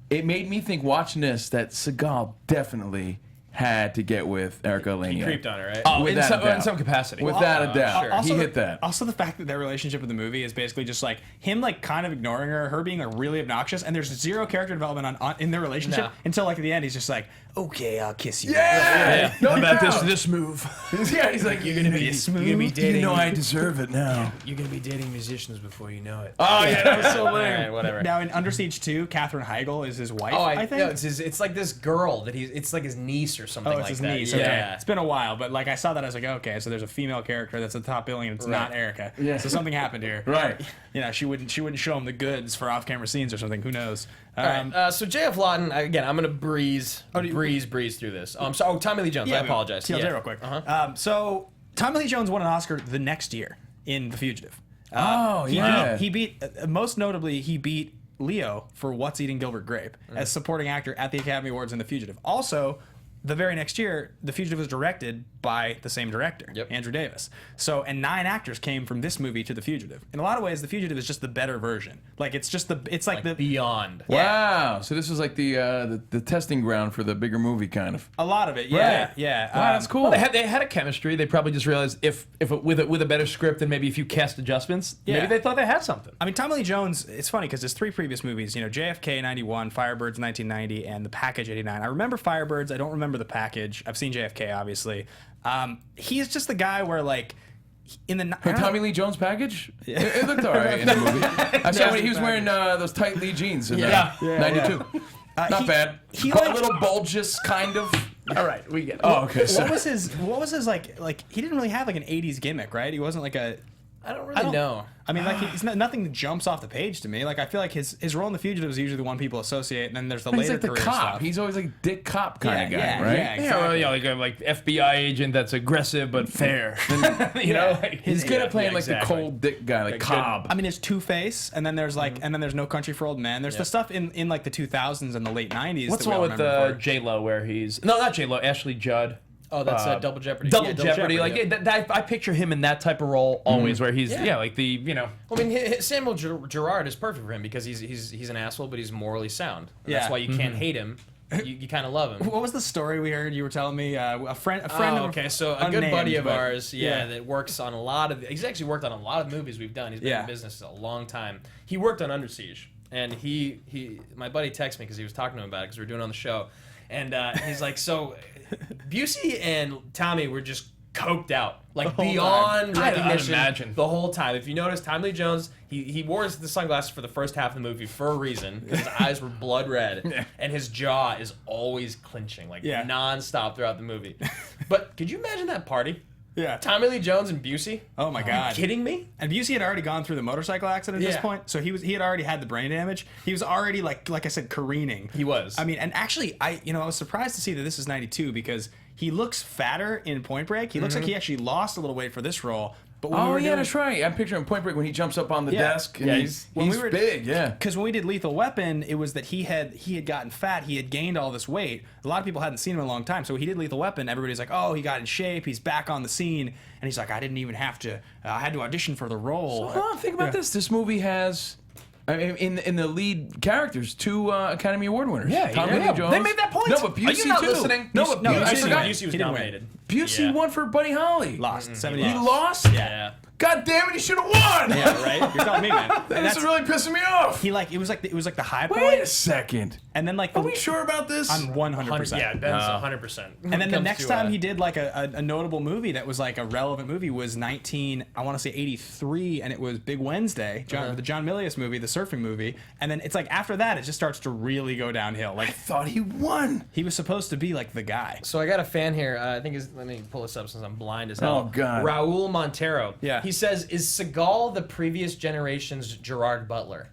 it made me think watching this that Seagal definitely had to get with Erica Lanier. He creeped on her, right? Oh, Without a doubt. in some capacity. Without a doubt. sure. Also, He hit that. Also, the fact that their relationship in the movie is basically just like him, like kind of ignoring her being like really obnoxious, and there's zero character development in their relationship until like at the end. He's just like, okay, I'll kiss you. Yeah. How about this move? Yeah, he's like, you're gonna be You're gonna be dating. You know I deserve it now. You're gonna be dating musicians before you know it. Oh yeah, that was so lame. Alright, whatever. Now in Under Siege 2, Katherine Heigl is his wife. Oh, I think. No, it's like this girl that it's like his niece or something Oh, it's like his that. niece. Yeah. Okay. It's been a while, but like I saw that, I was like, okay, so there's a female character that's at the top billing, and it's not Erica. Yeah. So something happened here. Right. You know, she wouldn't show him the goods for off-camera scenes or something. Who knows? All right. So J.F. Lawton, again, I'm gonna breeze through this. Tommy Lee Jones. I apologize. TLJ real quick. So Tommy Lee Jones won an Oscar the next year in The Fugitive. He beat most notably, he beat Leo for What's Eating Gilbert Grape as supporting actor at the Academy Awards in The Fugitive. Also, the very next year, The Fugitive was directed by the same director, Andrew Davis. So, and 9 actors came from this movie to The Fugitive. In a lot of ways, The Fugitive is just the better version. Like it's like the Beyond. Wow. So this was like the testing ground for the bigger movie, kind of. a lot of it. Yeah, Right. yeah. Wow, that's cool. Well, they had a chemistry. They probably just realized if with a better script and maybe a few cast adjustments, maybe they thought they had something. I mean, Tommy Lee Jones, it's funny because his 3 previous movies, you know, JFK 91, Firebirds 1990, and The Package 89. I remember Firebirds, I don't remember The Package. I've seen JFK, obviously. He's just the guy where, like, in the... Her Tommy Lee Jones package? It looked all right in the movie. I saw when he was wearing those tight Lee jeans in 92. Not bad. He A like- little bulges, kind of. All right, we get it. Oh, okay. What was his like he didn't really have like an 80s gimmick, right? He wasn't like a... I don't really know. I mean, like he's nothing that jumps off the page to me. Like I feel like his role in The Fugitive is usually the one people associate, and then there's the He's later like the career cop. stuff. He's always like dick cop kind of guy, yeah, right? yeah. Yeah, well, like a FBI agent that's aggressive but fair. You know, like, He's good at playing like exactly. the cold dick guy, like Cobb. I mean, there's Two-Face, and then there's like, and then there's No Country for Old Men. There's the stuff in like the 2000s and the late 90s. what's that the we one all with remember for. J-Lo where he's not J-Lo, Ashley Judd. Oh, that's Double Jeopardy. Double Yeah, Jeopardy. Like yeah. I picture him in that type of role always, where he's like the Well, I mean, Samuel Gerard is perfect for him because he's an asshole, but he's morally sound. And that's why you can't hate him. You kind of love him. What was the story we heard? You were telling me a friend. Oh, okay, so a good unnamed, buddy of but- ours, that works on a lot of. He's actually worked on a lot of movies we've done. He's been in business a long time. He worked on Under Siege, and my buddy texted me because he was talking to him about it because we were doing it on the show, and he's like, so Busey and Tommy were just coked out, like beyond recognition, I'd imagine. the whole time. If you notice, Tommy Lee Jones, he wore the sunglasses for the first half of the movie for a reason, because his eyes were blood red, and his jaw is always clenching, like nonstop throughout the movie. But could you imagine that party? Yeah. Tommy Lee Jones and Busey? Oh my Are God. you kidding me? And Busey had already gone through the motorcycle accident at this Yeah. point, so he had already had the brain damage. He was already like I said, careening. He was. I mean, and actually, I was surprised to see that this is 92 because he looks fatter in Point Break. He looks like he actually lost a little weight for this role. But when we Oh were yeah, doing, that's right. I'm picturing Point Break when he jumps up on the Yeah. desk. And Yeah, he's when we were- big. Yeah. Because when we did Lethal Weapon, it was that he had gotten fat, he had gained all this weight. A lot of people hadn't seen him in a long time, so he did Lethal Weapon. Everybody's like, "Oh, he got in shape. He's back on the scene." And he's like, "I didn't even have to. I had to audition for the role." Hold on, think about this. This movie has, I mean, in the lead characters, 2 Academy Award winners. Yeah, Tommy yeah. Lee Jones. They made that point. No, but Are you Busey not too. listening? No, but No, Busey Busey forgot. won. Busey was He didn't nominated. Busey won for Buddy Holly. Lost. 70. He lost? Yeah. God damn it, he should have won! Yeah, right? You're telling me, man. And This is really pissing me off. he like it was like the high Wait point, a second. and then like Are we sure about this? I'm 100%. Yeah, Ben's 100%. And then the next time he did like a notable movie that was like a relevant movie was I want to say 83, and it was Big Wednesday, the John Milius movie, the surfing movie. And then it's like after that, it just starts to really go downhill. Like I thought he won. he was supposed to be like the guy. So I got a fan here. I think let me pull this up since I'm blind as hell. Oh, God. Raul Montero. Yeah. He says, "Is Seagal the previous generation's Gerard Butler?"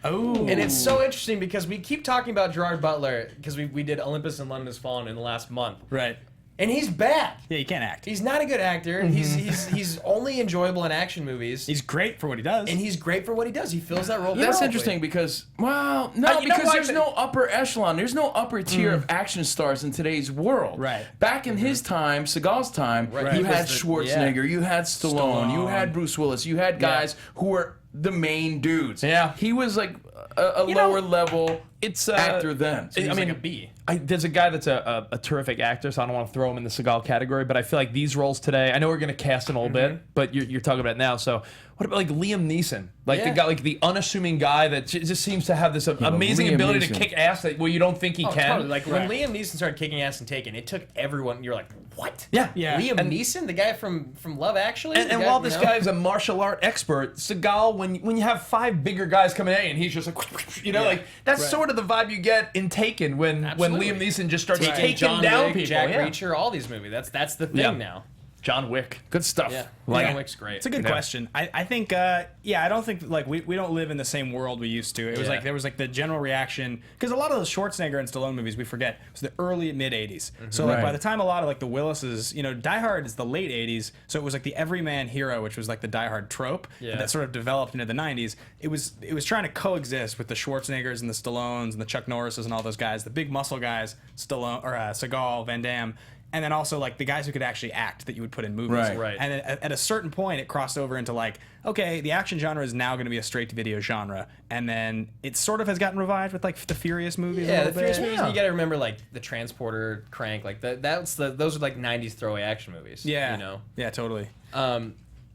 Oh, And it's so interesting because we keep talking about Gerard Butler because we did Olympus and London Has Fallen in the last month, right. and he's bad. Yeah, you can't act. He's not a good actor. He's only enjoyable in action movies. He's great for what he does. And he's great for what he does. He fills that role. That's perfectly. interesting because, well, you know because why there's the- no upper echelon. There's no upper tier of action stars in today's world. Right. Back in his time, Seagal's time, Right. you He had was Schwarzenegger, you had Stallone, you had Bruce Willis, you had guys who were the main dudes. Yeah. He was like a lower level actor then. He was I mean, like a B. There's a guy that's a terrific actor, so I don't want to throw him in the Seagal category, but I feel like these roles today, I know we're going to cast in a little bit, but you're talking about it now, so what about like Liam Neeson? Like the guy, like the unassuming guy that just seems to have this amazing Liam ability Neeson. to kick ass that you don't think he can. Totally. Like when Liam Neeson started kicking ass and taking, it took everyone. You're like, what? Yeah. Liam Neeson, the guy from Love Actually. And The guy, while you this know? guy is a martial art expert, Seagal, when you have 5 bigger guys coming at you and he's just like, like that's sort of the vibe you get in Taken when Absolutely. Liam Neeson just starts Taken, taking John down Wick, people. Jack yeah. Reacher, all these movies. That's the thing Yeah. now. John Wick. Good stuff. Yeah, Like- John Wick's great. It's a good question. I think, I don't think like we don't live in the same world we used to. It was like there was like the general reaction because a lot of those Schwarzenegger and Stallone movies we forget was the early mid '80s. So like by Right. the time a lot of like the Willises, Die Hard is the late '80s. So it was like the everyman hero, which was like the Die Hard trope that sort of developed into the '90s. It was trying to coexist with the Schwarzeneggers and the Stallones and the Chuck Norrises and all those guys, the big muscle guys, Stallone or Seagal, Van Damme. And then also like the guys who could actually act that you would put in movies. Right. And at a certain point, it crossed over into like, okay, the action genre is now going to be a straight-to-video genre. And then it sort of has gotten revived with like the Furious movies. a Yeah, little the Furious bit. movies. You got to remember like the Transporter, Crank, like those are like '90s throwaway action movies. Yeah. you know. Yeah, totally.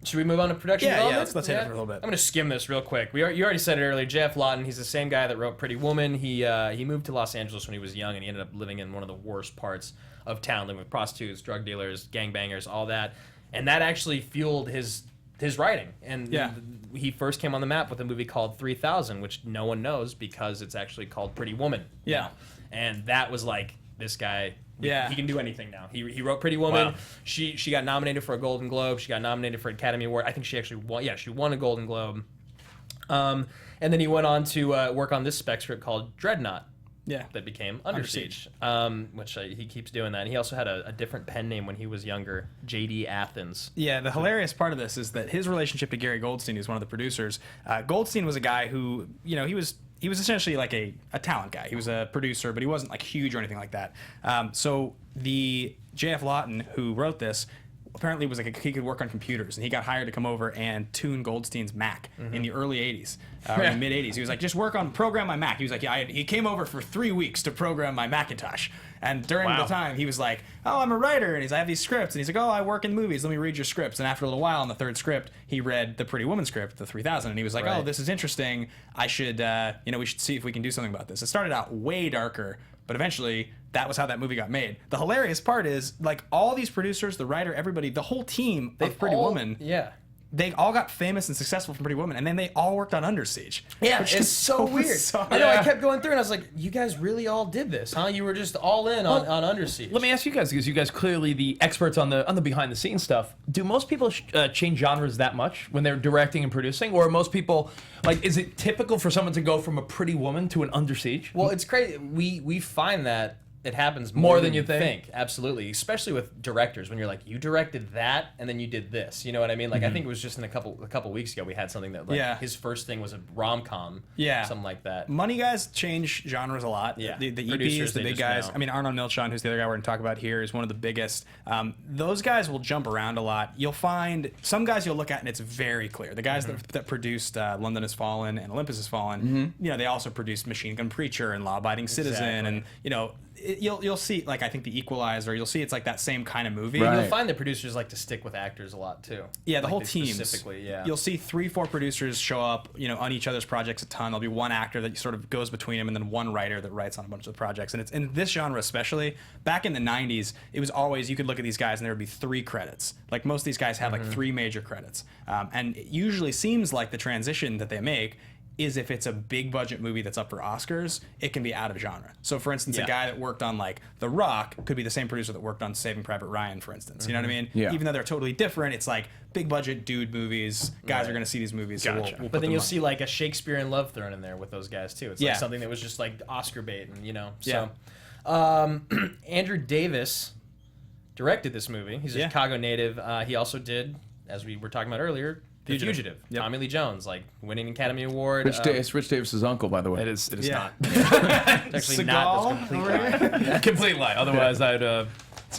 Should we move on to production? Yeah, development? let's hit it for a little bit. I'm gonna skim this real quick. You already said it earlier. J.F. Lawton. He's the same guy that wrote Pretty Woman. He moved to Los Angeles when he was young, and he ended up living in one of the worst parts of town, living with prostitutes, drug dealers, gangbangers, all that. And that actually fueled his writing. And he first came on the map with a movie called 3000, which no one knows because it's actually called Pretty Woman. Yeah. now. And that was like this guy. Yeah. He can do anything now. He wrote Pretty Woman. Wow. She got nominated for a Golden Globe. She got nominated for an Academy Award. I think she actually won. Yeah, she won a Golden Globe. And then he went on to work on this spec script called Dreadnought. Yeah. That became Under Siege, which he keeps doing that. And he also had a different pen name when he was younger, J.D. Athens. Yeah, the hilarious part of this is that his relationship to Gary Goldstein, who's one of the producers, Goldstein was a guy who, he was essentially like a talent guy. He was a producer, but he wasn't like huge or anything like that. So the J.F. Lawton, who wrote this, apparently was like he could work on computers, and he got hired to come over and tune Goldstein's Mac in the early 80s, or the mid 80s. He was like, just program my Mac. He was like, he came over for 3 weeks to program my Macintosh. And during the time, he was like, oh, I'm a writer, and I have these scripts. And he's like, oh, I work in movies. Let me read your scripts. And after a little while, on the third script, he read the Pretty Woman script, the 3000, and he was like, oh, this is interesting. I should, we should see if we can do something about this. It started out way darker, but eventually that was how that movie got made. The hilarious part is, like, all these producers, the writer, everybody, the whole team of Pretty Woman, they all got famous and successful from Pretty Woman, and then they all worked on Under Siege. Yeah, which it's is so weird. bizarre. I know. I kept going through, and I was like, "You guys really all did this, huh? You were just all in on Under Siege." Let me ask you guys, because you guys clearly the experts on the behind the scenes stuff. Do most people change genres that much when they're directing and producing, or are most people like? Is it typical for someone to go from a Pretty Woman to an Under Siege? Well, it's crazy. We find that it happens More than you think. Absolutely, especially with directors when you're like, you directed that and then you did this. You know what I mean? Like I think it was just in a couple weeks ago we had something that like his first thing was a rom-com. Yeah, something like that. Money guys change genres a lot. Yeah, the producers, EPs, the they big just guys. know. I mean, Arnold Milchan, who's the other guy we're going to talk about here, is one of the biggest. Those guys will jump around a lot. You'll find some guys you'll look at and it's very clear. The guys that produced London Has Fallen and Olympus Has Fallen, they also produced Machine Gun Preacher and Law Abiding Citizen, and you'll see, like, I think The Equalizer, you'll see it's like that same kind of movie. Right. You'll find that producers like to stick with actors a lot too. Yeah, the Like whole they team. specifically. Yeah, You'll see 3-4 producers show up, on each other's projects a ton. There'll be one actor that sort of goes between them, and then one writer that writes on a bunch of the projects. And it's in this genre especially. Back in the '90s, it was always you could look at these guys and there would be 3 credits. Like most of these guys have like 3 major credits, and it usually seems like the transition that they make is if it's a big budget movie that's up for Oscars, it can be out of genre. So for instance, a guy that worked on like The Rock could be the same producer that worked on Saving Private Ryan, for instance. You know what I mean? Yeah. Even though they're totally different, it's like big budget dude movies. Guys are going to see these movies. So we'll put but then them you'll on. see like a Shakespeare in Love thrown in there with those guys too. It's Yeah. like something that was just like Oscar bait, and Yeah. So, Andrew Davis directed this movie. He's a Yeah. Chicago native. He also did, as we were talking about earlier, The Fugitive. Yep. Tommy Lee Jones, like winning an Academy Award. Rich Davis's uncle, by the way. It is Yeah. not. It's actually not. That's complete lie. Complete lie. Otherwise, I'd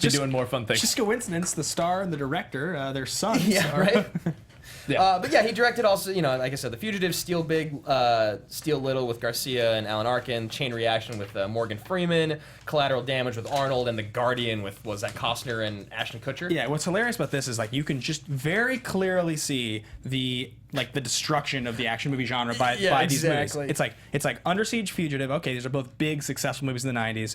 be doing more fun things. Just coincidence. The star and the director, their sons. Yeah, are- right. Yeah. But yeah, he directed also, like I said, The Fugitive, Steal Big, Steal Little with Garcia and Alan Arkin, Chain Reaction with Morgan Freeman, Collateral Damage with Arnold, and The Guardian with, was that Costner and Ashton Kutcher? Yeah, what's hilarious about this is like you can just very clearly see the destruction of the action movie genre by these exactly. movies. It's like Under Siege, Fugitive. Okay, these are both big successful movies in the '90s.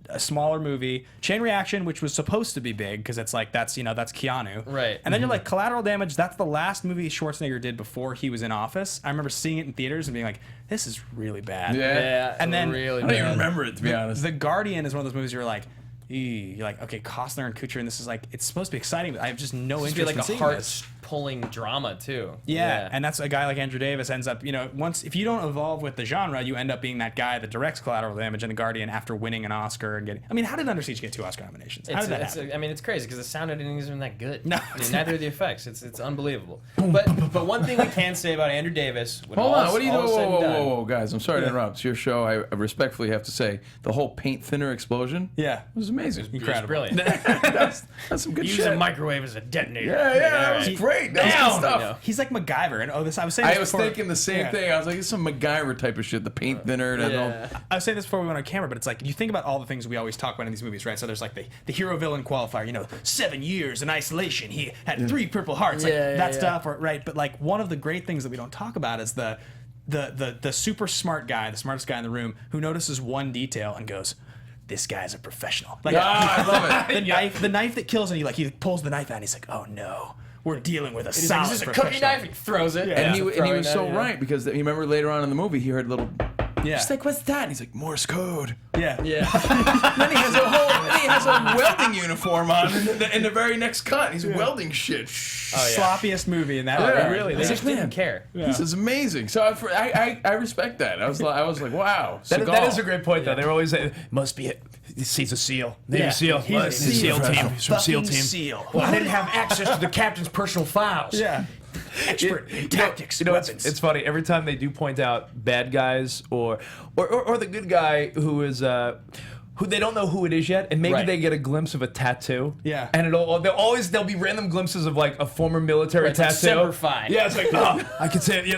A smaller movie, Chain Reaction, which was supposed to be big because it's like that's Keanu. Right. And then you're like Collateral Damage. That's the last movie Schwarzenegger did before he was in office. I remember seeing it in theaters and being like, this is really bad. Yeah, And then really I don't even bad. remember it, to be honest. The Guardian is one of those movies you're like, you're like, okay, Costner and Kutcher, and this is like, it's supposed to be exciting, but I have just no It's interest like in a seeing this. heart-pulling drama too. Yeah, and that's a guy like Andrew Davis ends up, once if you don't evolve with the genre, you end up being that guy that directs Collateral Damage and The Guardian after winning an Oscar and getting. I mean, how did Under Siege get 2 Oscar nominations? How did that happen? I mean, it's crazy because the sound editing isn't even that good. No, I mean, neither are the effects. It's unbelievable. But one thing we can say about Andrew Davis, when Hold all on, is- what are you all is said doing? and done- Whoa, guys! I'm sorry to interrupt. It's your show. I respectfully have to say the whole paint thinner explosion. Yeah, was amazing. It was brilliant. that's some good Use shit. a microwave as a detonator. Yeah, that was great. That was good stuff. He's like MacGyver, and I was saying. This I was before. thinking the same thing. I was like, it's some MacGyver type of shit. The paint thinner. I was saying this before we went on camera, but it's like you think about all the things we always talk about in these movies, right? So there's like the hero villain qualifier, 7 years in isolation. He had 3 Purple Hearts, stuff, right? But like one of the great things that we don't talk about is the super smart guy, the smartest guy in the room, who notices one detail and goes, "This guy's a professional." Like, I love it. the knife that kills, and he pulls the knife out, and he's like, "Oh no, we're dealing with a He's like, solid "Is this a professional." cookie knife?" He throws it. And he Throwing was knife, so yeah. right because you remember later on in the movie he heard a little. Yeah. She's like, "What's that?" And he's like, "Morse code." Yeah. Yeah. Then he has a welding uniform on in the very next cut. He's welding shit. Sloppiest movie in that. Yeah, Really, They just didn't care. This is amazing. So I respect that. I was like, wow. That Seagal. is a great point, though. They were always saying, must be it. He's a SEAL. Navy Yeah. SEAL. He's a SEAL team. He's from SEAL team. SEAL. Well, I didn't have access to the captain's personal files. Yeah. Expert in tactics, weapons. It's funny every time they do point out bad guys or the good guy who is who they don't know who it is yet, and maybe Right. they get a glimpse of a tattoo. Yeah. And there'll be random glimpses of like a former military Right, like tattoo. Semper Fi. Yeah, it's like I could say it. Yeah,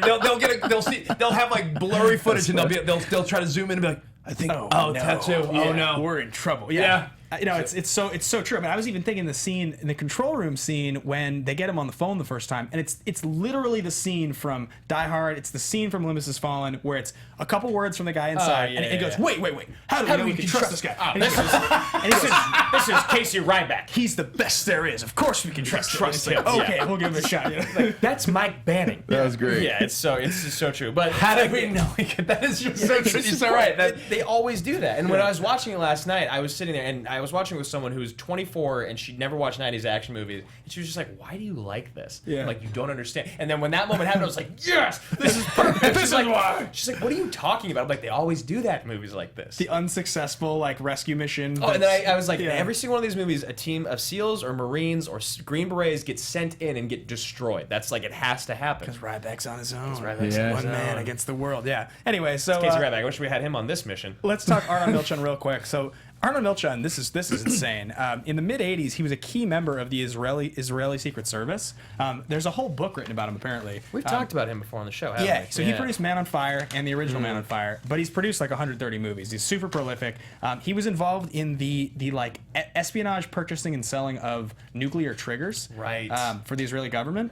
they'll have like blurry footage and they'll try to zoom in and be like, I think tattoo. Yeah, Oh no. we're in trouble. Yeah. It's so true. I mean, I was even thinking the scene in the control room scene when they get him on the phone the first time, and it's literally the scene from Die Hard. It's the scene from Olympus Has Fallen where it's a couple words from the guy inside, and it goes, wait, how do we know we can trust this guy? And he says, This is Casey Ryback. he's the best there is. Of course we can trust him. him. Okay, we'll give him a shot. That's Mike Banning. That was great. Yeah, it's so true. But How did we know? That is just so true. You're so right. They always do that. And when I was watching it last night, I was sitting there and I was watching with someone who's 24 and she'd never watched 90s action movies. And she was just like, why do you like this? Yeah. I'm like, you don't understand. And then when that moment happened, I was like, yes, this is perfect. This is why. She's like, what are you talking about? I'm like, they always do that in movies like this. The unsuccessful rescue mission. Oh, and then I was like, Yeah. every single one of these movies, a team of SEAls or Marines or Green Berets get sent in and get destroyed. That's like, it has to happen. Because Ryback's on his own. Ryback's on One his man against the world. Yeah. Anyway, so Casey Ryback, I wish we had him on this mission. let's talk Art on Milchan real quick. So Arnold Milchan, this is insane. In the mid '80s, he was a key member of the Israeli Secret Service. There's a whole book written about him apparently. We've talked about him before on the show, haven't Yeah, we? so he produced Man on Fire and the original Man on Fire, but he's produced like 130 movies. He's super prolific. He was involved in the like espionage, purchasing, and selling of nuclear triggers, Right. For the Israeli government.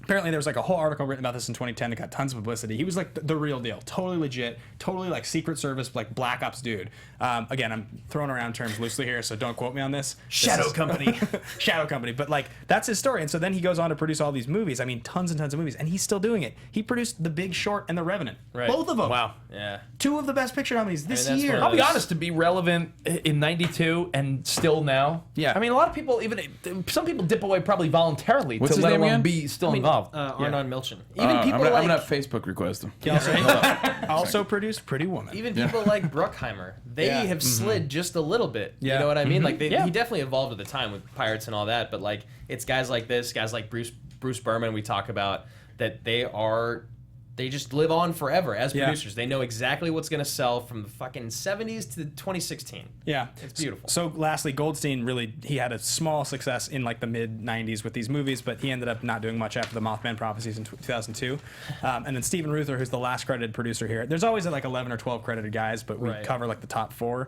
Apparently, there was like a whole article written about this in 2010 that got tons of publicity. He was like the real deal, totally legit, totally like Secret Service, like Black Ops dude. Again, I'm throwing around terms loosely here, so don't quote me on this. Shadow Company. Shadow Company. But like, that's his story. And so then he goes on to produce all these movies. I mean, tons and tons of movies. And he's still doing it. He produced The Big Short and The Revenant. Right. Both of them. Wow. Yeah. Two of the best picture nominees this that's year. one of I'll be those- honest, to be relevant in '92 and still now. Yeah. I mean, a lot of people, some people dip away probably voluntarily What's to his let name alone again? be still involved. Arnon Milchan. Even I'm people gonna, like I'm gonna Facebook request him. He also produced Pretty Woman. even people like Bruckheimer, they Yeah. have slid just a little bit. Yeah. You know what I mean? Like Yeah. he definitely evolved with the time with Pirates and all that. But like it's guys like this, guys like Bruce Berman. We talk about that they just live on forever as Yeah. producers. They know exactly what's gonna sell from the fucking 70s to 2016. Yeah, It's beautiful. So lastly, Goldstein he had a small success in like the mid '90s with these movies, but he ended up not doing much after the Mothman Prophecies in 2002. And then Steven Ruther, who's the last credited producer here. There's always like 11 or 12 credited guys, but we Right. cover like the top 4.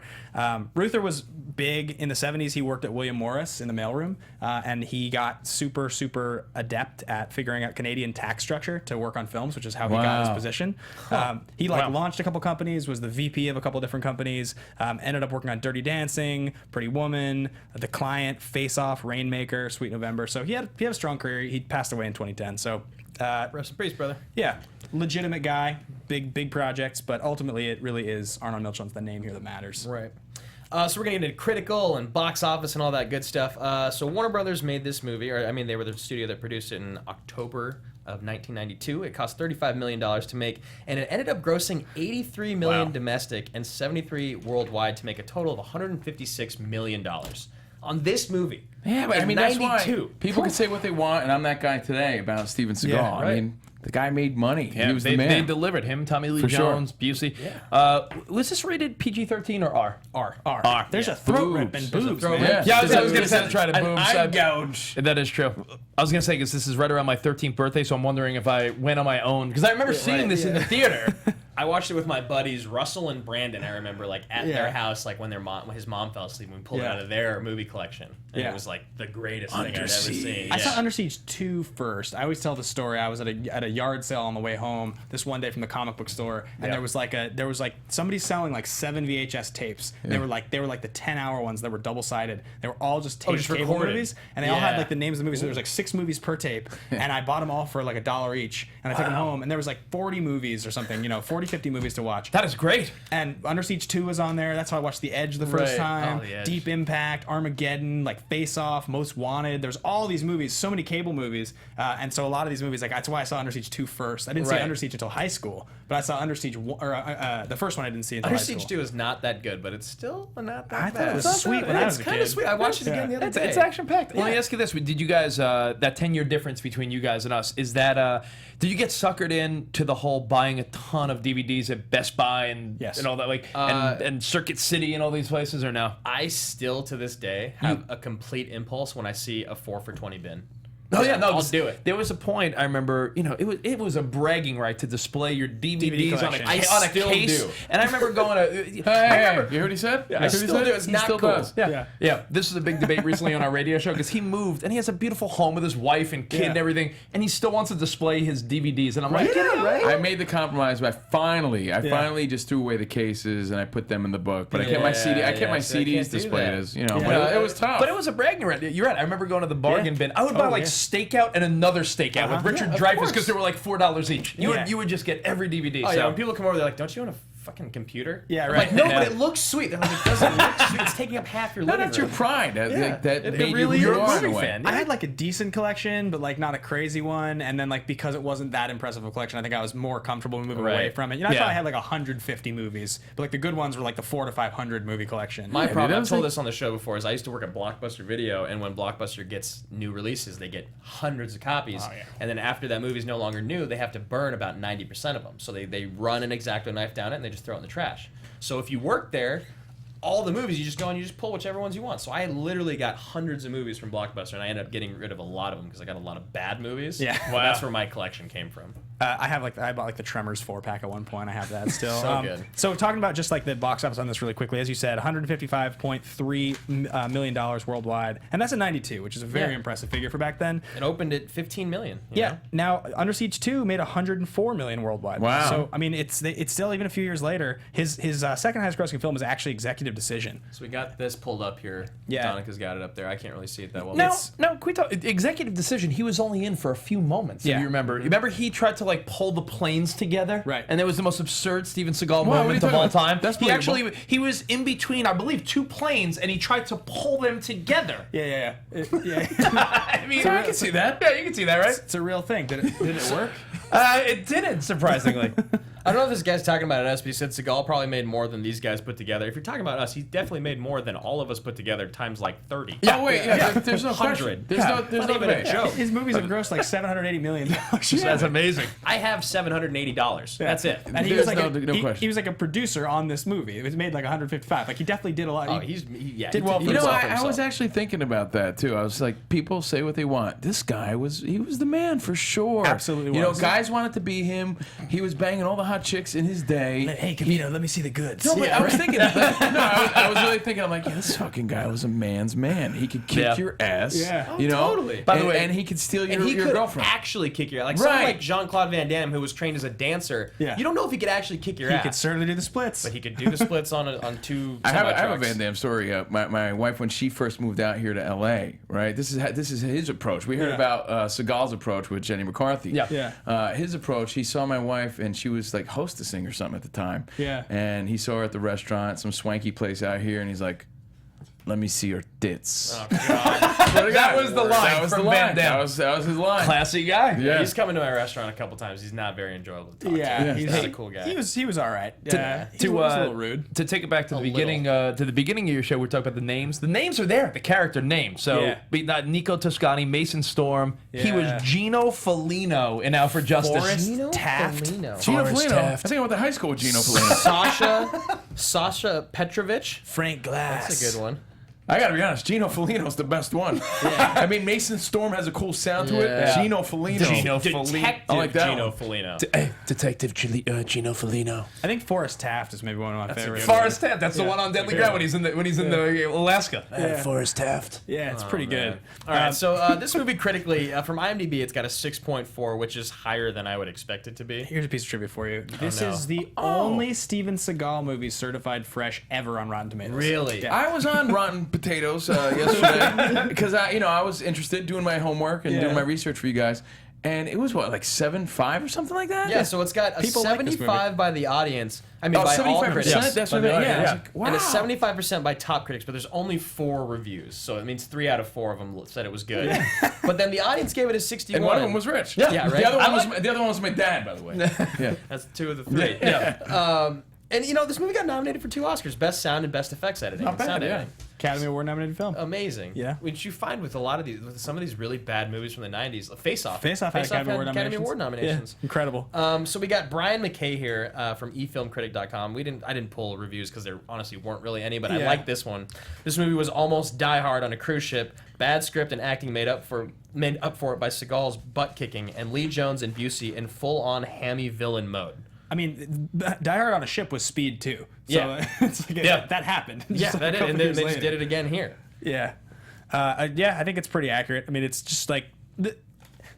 Ruther was big in the '70s. He worked at William Morris in the mailroom, and he got super adept at figuring out Canadian tax structure to work on films, which is how he got his Wow. position. He launched a couple companies, was the VP of a couple different companies, ended up working on Dirty Dancing, Pretty Woman, The Client, Face Off, Rainmaker, Sweet November. So he had a strong career. He passed away in 2010. So Rest in peace, brother. yeah, legitimate guy, big projects, but ultimately it really is Arnold Milchan's the name here that matters. Right. So we're gonna get into critical and box office and all that good stuff. So Warner Brothers made this movie, they were the studio that produced it in October of 1992. It cost $35 million to make, and it ended up grossing $83 million domestic and $73 worldwide to make a total of $156 million on this movie. Yeah, but I In mean, that's why 92. people can say what they want, and I'm that guy today about Steven Seagal. Yeah, I right. mean, the guy made money. Yeah, he was they, the man. they delivered him, Tommy Lee For sure. Jones, Busey. Was this rated PG-13 or R? R. There's a throat rip and boobs, man. Yeah. Yeah, I was There's going to a- try to an boom. eye gouge. That is true. I was going to say, because this is right around my 13th birthday, so I'm wondering if I went on my own. Because I remember seeing this in the theater. I watched it with my buddies Russell and Brandon. I remember, like at their house, like when his mom fell asleep, and we pulled it out of their movie collection, and it was like the greatest thing I'd ever seen. I saw Under Siege 2 first. I always tell the story. I was at a yard sale on the way home this one day from the comic book store, and there was like somebody selling like 7 VHS tapes. They were like the 10-hour ones that were double-sided. They were all just taped just cable recorded. movies, and they all had like the names of the movies. So there was like 6 movies per tape, and I bought them all for like $1 each, and I took them home, and there was like 40 movies or something, 40, 50 movies to watch. That is great. And Under Siege 2 was on there. That's how I watched The Edge the first Right. time. Oh, The Edge. Deep Impact, Armageddon, like Face Off, Most Wanted. There's all these movies, so many cable movies. And so a lot of these movies, like that's why I saw Under Siege 2 first. I didn't see Right. Under Siege until high school, but I saw Under Siege, the first one I didn't see until Under high Siege school. 2 is not that good, but it's still not that I bad. thought it was sweet when I was a kind kid. of sweet. I watched it again the other day. It's action-packed. Let me ask you this. Did you guys, that 10-year difference between you guys and us, is that, did you get suckered in to the whole buying a ton of DVDs at Best Buy and Yes. all that, and Circuit City and all these places, or no? I still, to this day, have a complete impulse when I see a 4 for $20 bin. Oh yeah, no, I'll do it. There was a point I remember, it was a bragging right to display your DVDs on a, collection. I on a still case, do. and I remember going to. Hey, you heard what he said? You heard what he still said? do. It's He not still cool. does. Yeah. This was a big debate recently on our radio show because he moved and he has a beautiful home with his wife and kid and everything, and he still wants to display his DVDs. And I'm like, I made the compromise, but I finally just threw away the cases and I put them in the book. But I kept my CD. I kept my so I can't CDs do displayed that. as but it was tough. But it was a bragging right. You're right. I remember going to the bargain bin. I would buy stakeout and another stakeout with Richard Dreyfuss because they were like $4 each. You would just get every DVD. Oh, so. yeah, when people come over, they're like, don't you want a fucking computer? Yeah, I'm right. like, no, Yeah. but it looks sweet. They're like, it doesn't look sweet. It's taking up half your No, living that's your room. pride. That It made really you is. who you are in a Movie way. fan. I had like a decent collection, but like not a crazy one. And then like because it wasn't that impressive of a collection, I think I was more comfortable moving away from it. I Yeah. probably had like 150 movies, but like the good ones were like the 400 to 500 movie collection. My problem, dude, I've told like- this on the show before, is I used to work at Blockbuster Video, and when Blockbuster gets new releases, they get hundreds of copies. And then after that movie's no longer new, they have to burn about 90% of them. So they run an X-Acto knife down it, and they just throw it in the trash. So if you work there, all the movies, you just go and you just pull whichever ones you want. So I literally got hundreds of movies from Blockbuster, and I ended up getting rid of a lot of them because I got a lot of bad movies. Yeah. Well, that's where my collection came from. I bought like the Tremors 4-pack at one point. I have that still. So good. So talking about just like the box office on this really quickly, as you said, $155.3 million worldwide, and that's a 92, which is a very impressive figure for back then. It opened at $15 million. you Yeah. know? Now, Under Siege 2 made $104 million worldwide. Wow. So I mean, it's still even a few years later. His second highest grossing film was actually Executive Decision. So we got this pulled up here. Yeah. Donica's got it up there. I can't really see it that well. No, can we talk? Executive Decision, he was only in for a few moments, if Yeah. you remember. Remember he tried to like pull the planes together? Right. And that was the most absurd Steven Seagal what are moment you of all talking about? time. That's he believable. he was in between, I believe, two planes, and he tried to pull them together. Yeah. I mean, I can see that. Yeah, you can see that, right? It's a real thing. Did it work? It didn't, surprisingly. I don't know if this guy's talking about us, but he said Seagal probably made more than these guys put together. If you're talking about us, he definitely made more than all of us put together times like 30. Oh wait, there's no question. 100. There's no Not even a debate. joke. His movies have grossed like $780 million. That's amazing. I have $780. That's it. And he was There's like no question. he was like a producer on this movie. It was made like 155. Like he definitely did a lot. Oh, He did well for You know, himself. I was actually thinking about that too. I was like, people say what they want. This guy was the man for sure. Absolutely You know, was. guys wanted to be him. He was banging all the hot chicks in his day. Hey, Covino, let me see the goods. No, but I was thinking. I was really thinking. I'm like, yeah, this fucking guy was a man's man. He could kick Yeah. your ass. Yeah. You know. totally. By the way, and he could steal your, and he your could girlfriend. actually kick your ass. Like someone Right. like Jean-Claude Van Damme, who was trained as a dancer. Yeah. You don't know if he could actually kick your He ass. could certainly do the splits. But he could do the splits on two I have a semi-trucks. Van Damme story. My wife, when she first moved out here to L.A., right? This is his approach. We heard about Seagal's approach with Jenny McCarthy. Yeah. His approach. He saw my wife, and she was like hostessing or something at the time. Yeah. And he saw her at the restaurant, some swanky place out here, and he's like, "Let me see your tits." Oh, God. That was the line That was from the Van line. Damme. That was his line. Classy guy. Yeah. He's coming to my restaurant a couple times. He's not very enjoyable to talk Yeah, to. he's He's not a cool guy. He was all right. Yeah, he To, was a little rude. to take it back to the A beginning of your show, we talked about the names. The names are there, the character names. So Yeah. Nico Toscani, Mason Storm. He was Yeah. Gino Felino in Out for Justice. Gino Taft. Felino. Gino Forrest Felino. Taft. I think I went to high school with Gino Felino. Sasha Petrovich. Frank Glass. That's a good one. I gotta be honest, Gino Felino's the best one. I mean, Mason Storm has a cool sound to it. Yeah. Gino Felino. Detective I like that Gino one. Felino. Hey, Detective Gino Felino. I think Forrest Taft is maybe one of my favorites. Forrest Taft. That's the one on Deadly Ground when he's in the Alaska. Forrest Taft. Yeah, it's pretty good. All right, so this movie critically, from IMDb, it's got a 6.4, which is higher than I would expect it to be. Here's a piece of trivia for you. This no. is the only Steven Seagal movie certified fresh ever on Rotten Tomatoes. Really? Yeah. I was on Rotten Potatoes yesterday because I was interested doing my homework and doing my research for you guys, and it was what, like 7.5 or something like that. Yeah, so it's got a People like this 75 by the audience. I mean, Oh, by all 75%? critics. That's by what the I mean. audience. Yeah. I was like, wow. And a 75% by top critics, but there's only 4 reviews. So it means 3 out of 4 of them said it was good. But then the audience gave it a 61. And one of them was Rich. Yeah, right. The other one was my dad, by the way. Yeah. That's 2 of the 3. Yeah. And you know, this movie got nominated for 2 Oscars: Best Sound and Best Effects Editing. Not bad, Sound yeah. editing. Academy Award nominated film. Amazing. Yeah. Which you find with a lot of these, with some of these really bad movies from the 90s. Face Off. Face Off had Academy Award nominations. Yeah, incredible. So we got Brian McKay here from eFilmCritic.com. I didn't pull reviews because there honestly weren't really any, but I like this one. This movie was almost Die Hard on a cruise ship. Bad script and acting made up for it by Seagal's butt kicking and Lee Jones and Busey in full-on hammy villain mode. I mean, Die Hard on a ship was Speed too. So Yeah. it's like that happened. Yeah, Just that a did, couple and then years they just later. did it again here. Yeah. I think it's pretty accurate. I mean, it's just like,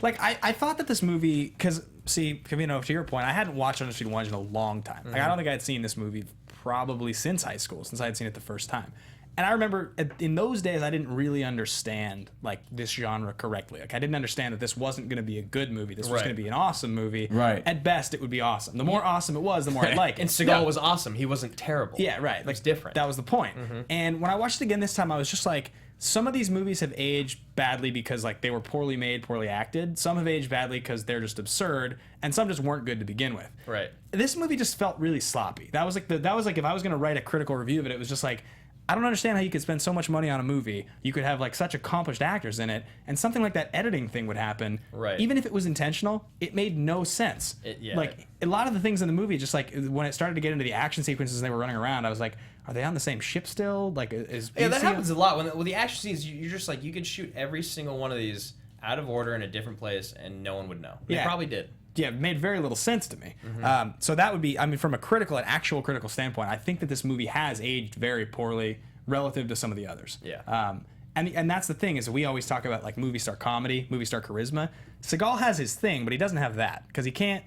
I thought that this movie, because, see, Covino, to your point, I hadn't watched Under Siege 1 in a long time. Like, I don't think I had seen this movie probably since high school, since I had seen it the first time. And I remember in those days, I didn't really understand like this genre correctly. Like I didn't understand that this wasn't going to be a good movie. This was going to be an awesome movie. Right. At best, it would be awesome. The more awesome it was, the more I'd like it. And Seagal was awesome. He wasn't terrible. Yeah, right. It was different. That was the point. And when I watched it again this time, I was just like, some of these movies have aged badly because like they were poorly made, poorly acted. Some have aged badly because they're just absurd, and some just weren't good to begin with. Right. This movie just felt really sloppy. That was like if I was going to write a critical review of it, it was just like, I don't understand how you could spend so much money on a movie. You could have like such accomplished actors in it, and something like that editing thing would happen. Right. Even if it was intentional, it made no sense. Like a lot of the things in the movie, just like when it started to get into the action sequences and they were running around, I was like, are they on the same ship still? Like, is Yeah, that Busey happens a lot. When the action scenes, you're just like, you could shoot every single one of these out of order in a different place, and no one would know. They probably did. Yeah, it made very little sense to me. Mm-hmm. So that would be, I mean, from an actual critical standpoint, I think that this movie has aged very poorly relative to some of the others. Yeah. And that's the thing is we always talk about like movie star comedy, movie star charisma. Seagal has his thing, but he doesn't have that because he can't.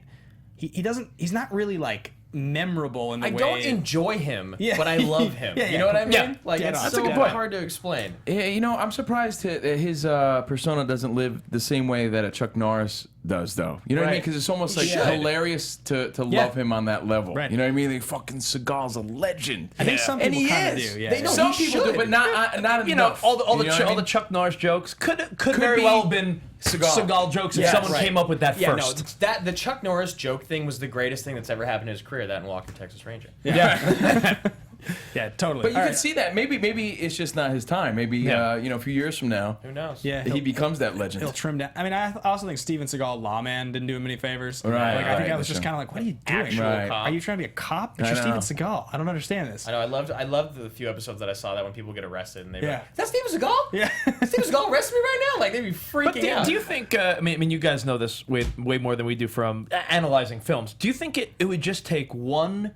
He's not really like memorable in the way. I don't enjoy him, Yeah. but I love him. Yeah, You yeah. know what I mean? Yeah. Like, Yeah, it's no, that's so a good point. hard to explain. Yeah, you know, I'm surprised his persona doesn't live the same way that a Chuck Norris does, though. You know what I mean? Right. Because it's almost like should. hilarious to love him on that level. Right. You know what I mean? Like, fucking Seagal's a legend. I think some And people he kind of is. do. Yeah, They yeah. know Some he people do, should. but not enough. You know, all You know what I mean? the Chuck Norris jokes could very be well have been Seagal. Seagal jokes if Yeah, someone right. came up with that Yeah, first. no, the Chuck Norris joke thing was the greatest thing that's ever happened in his career. That and Walker, Texas Ranger. Yeah, totally. But you All can right. see that maybe it's just not his time. Maybe Yeah. a few years from now, Who knows? Yeah, he becomes that legend. He'll trim down. I mean, I also think Steven Seagal, Lawman, didn't do him any favors. Right, Like, I think right, that was that's just true. kind of like, what are you doing? Actual Right. cop. Are you trying to be a cop? But I you're Steven know. Seagal. I don't understand this. I know. I loved the few episodes that I saw that when people get arrested and they Yeah. like, "Is that Steven Seagal? Yeah. Steven Seagal arrested me right now!" Like they'd be freaking But out. do you think? I mean, you guys know this way more than we do from analyzing films. Do you think it would just take one